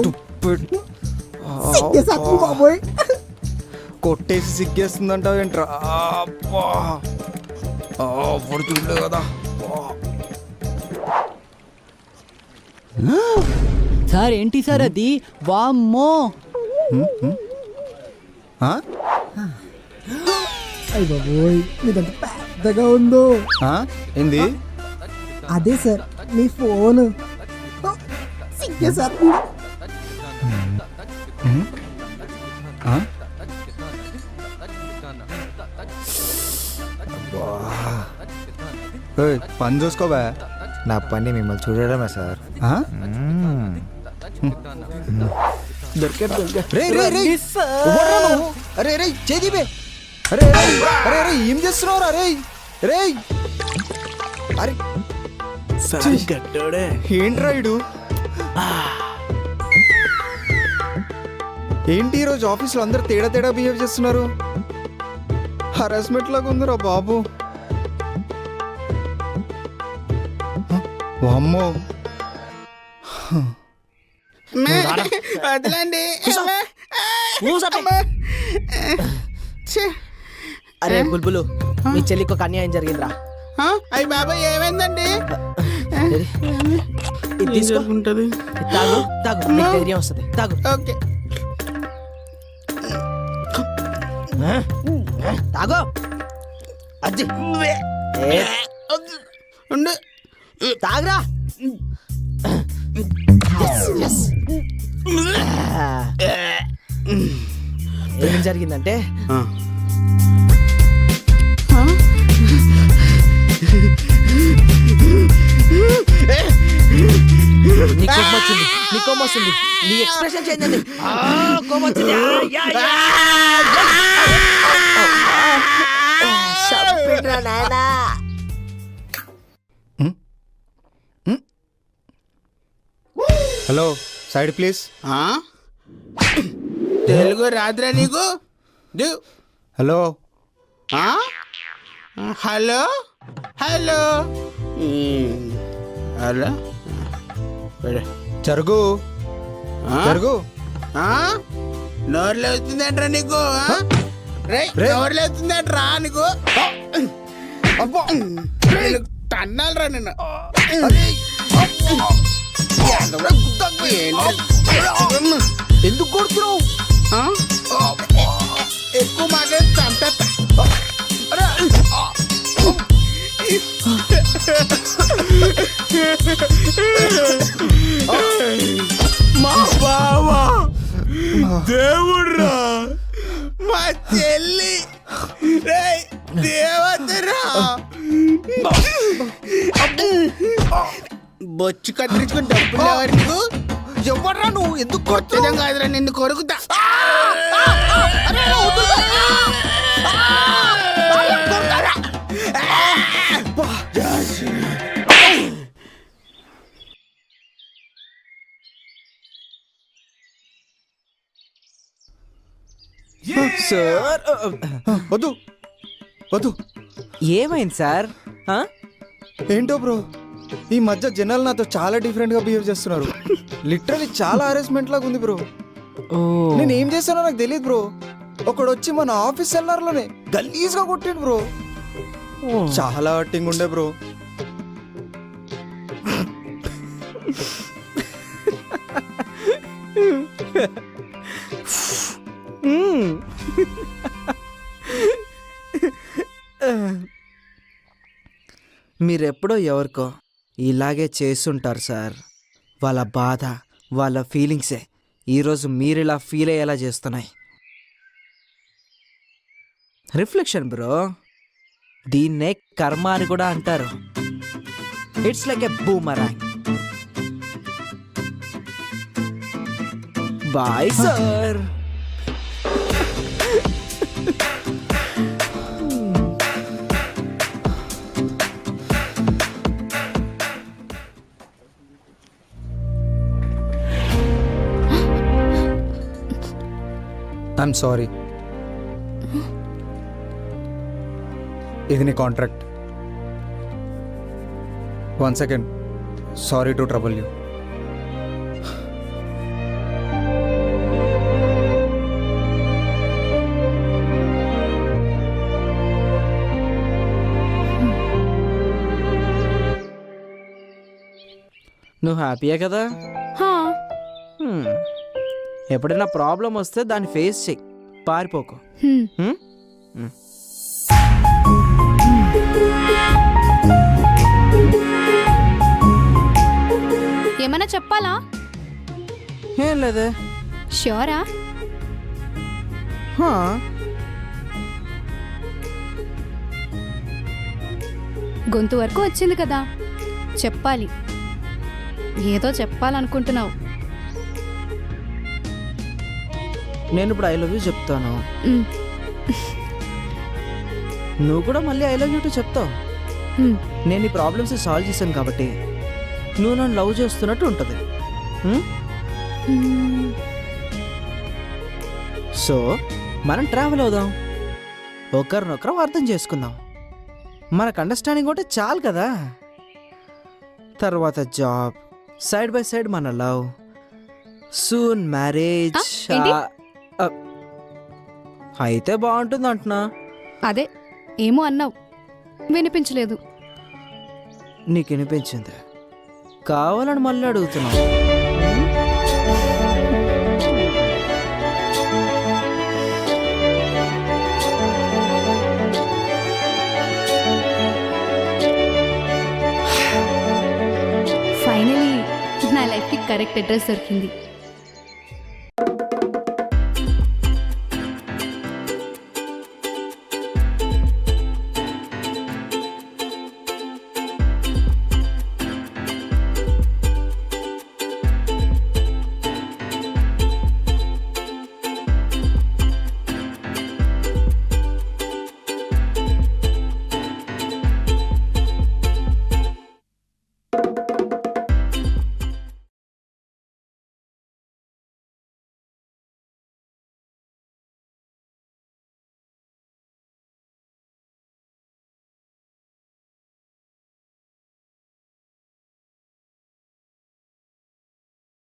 బాబోయ్. కొట్టేసి సిగ్గేస్తుందంటావు ఏంట్రా? అప్పుడు చూడలేదు కదా. సార్ ఏంటి సార్ అది? వామ్మో. అయ్య బాబోయ్, ఇదంతా పెద్దగా ఉందో. ఏంది? అదే సార్ మీ ఫోన్. సార్ పని చూసుకోబా. నా పని మిమ్మల్ని చూడడమే సార్. అరే రే చేదివే. అరే అరే అరే ఏం చేస్తున్నావురా? రే రే అరే ఏంట్రా ఇడు? ఏంటి ఈరోజు ఆఫీస్లో అందరు తేడా తేడా బిహేవ్ చేస్తున్నారు? హరాస్మెంట్ లాగా ఉందిరా బాబు. వామ్మో. వదలండి. అరే బుల్బులు, మీ చెల్లికి ఒక అన్యాయం జరిగిందిరా. అయ్యి బాబాయ్ ఏమైందండి? ఇది తీసుకో. ఉంటుంది. ఇది తాగు తాగు, నీకు ధైర్యం వస్తుంది. తాగు. ఓకే తాగు. అజ్జి ఉండు. తాగురా. ఏం జరిగిందంటే నీ కోపం వచ్చింది, నీ కోపం వస్తుంది, నీ ఎక్స్ప్రెషన్ చేంజ్ అయింది. కోపం వచ్చింది. నాయనా. Hello side please. తెలుగు రాత్రా నీకు? హలో హలో హలో హలో జరుగు జరుగు. నోరులో అవుతుందంట్రా నీకు? నోరులో అవుతుందంట్రా నీకు? తన్నాలరా నిన్ను. ఎందుకు కొడుతున్నావు? ఎక్కువ మాకే చంపేస్తా. మా బావా దేవుడ్రా, మా చెల్లి రేయ్ దేవతరా. బొచ్చు కత్తిరించుకుని డబ్బులు ఎవరు నీకు? ఎవర్రా నువ్వు? ఎందుకు కొట్టడం కాదురా, నిన్ను కొరుకుతా. సార్ వద్దు వద్దు. ఏమైంది సార్? ఆ? ఏంటో బ్రో, ఈ మధ్య జనాలు నాతో చాలా డిఫరెంట్గా బిహేవ్ చేస్తున్నారు. లిటరలీ చాలా హరాస్మెంట్ లాగా ఉంది బ్రో. ఓ నేను ఏం చేస్తానో నాకు తెలియదు బ్రో. ఒకడు వచ్చి మన ఆఫీస్ సెల్లార్లోనే గలీజ్గా కొట్టాడు బ్రో. చాలా హర్టింగ్ ఉండే బ్రో. మీరెప్పుడో ఎవరికో ఇలాగే చేస్తుంటారు సార్. వాళ్ళ బాధ, వాళ్ళ ఫీలింగ్సే ఈరోజు మీరు ఇలా ఫీల్ అయ్యేలా చేస్తున్నాయి. రిఫ్లెక్షన్ బ్రో, దీన్నే కర్మ అని కూడా అంటారు. It's like a boomerang. Bye sir. I'm sorry. ఇది నీ contract. 1 second. Sorry to trouble you. నువ్వు హ్యాపీయే కదా? హా, హ్మ్. ఎప్పుడైనా ప్రాబ్లం వస్తే దాన్ని ఫేస్ చెయ్యి, పారిపోకు. హ్మ్. హ్మ్? హ్మ్. ఏమన్నా చెప్పాలా? ఏం లేదే. ష్యూరా? హా. గొంతు వరకు వచ్చింది కదా, చెప్పాలి. ఏదో చెప్పాలనుకుంటున్నావు. నేను ఇప్పుడు ఐ లవ్ యూ చెప్తాను, మ్, నువ్వు కూడా మళ్ళీ ఐ లవ్ యూ టు చెప్తావు. మ్. నేను ఈ ప్రాబ్లమ్స్ సాల్వ్ చేశాను కాబట్టి నువ్వు నన్ను లవ్ చేస్తున్నట్టు ఉంటుంది. మ్, సో మనం ట్రావెల్ అవుదాం, ఒకరినొకరం అర్థం చేసుకుందాం. మనకు అండర్స్టాండింగ్ ఉంటే చాలు కదా. తర్వాత జాబ్, సైడ్ బై సైడ్ మన లవ్, సూన్ మ్యారేజ్. ఆ, ఏంటి? అయితే బాగుంటుంది అంటున్నా. అదే ఏమో అన్నావు, వినిపించలేదు. నీకు వినిపించింది, కావాలని మళ్ళీ అడుగుతున్నావు. ఫైనలీ నా లైఫ్కి కరెక్ట్ అడ్రస్ దొరికింది.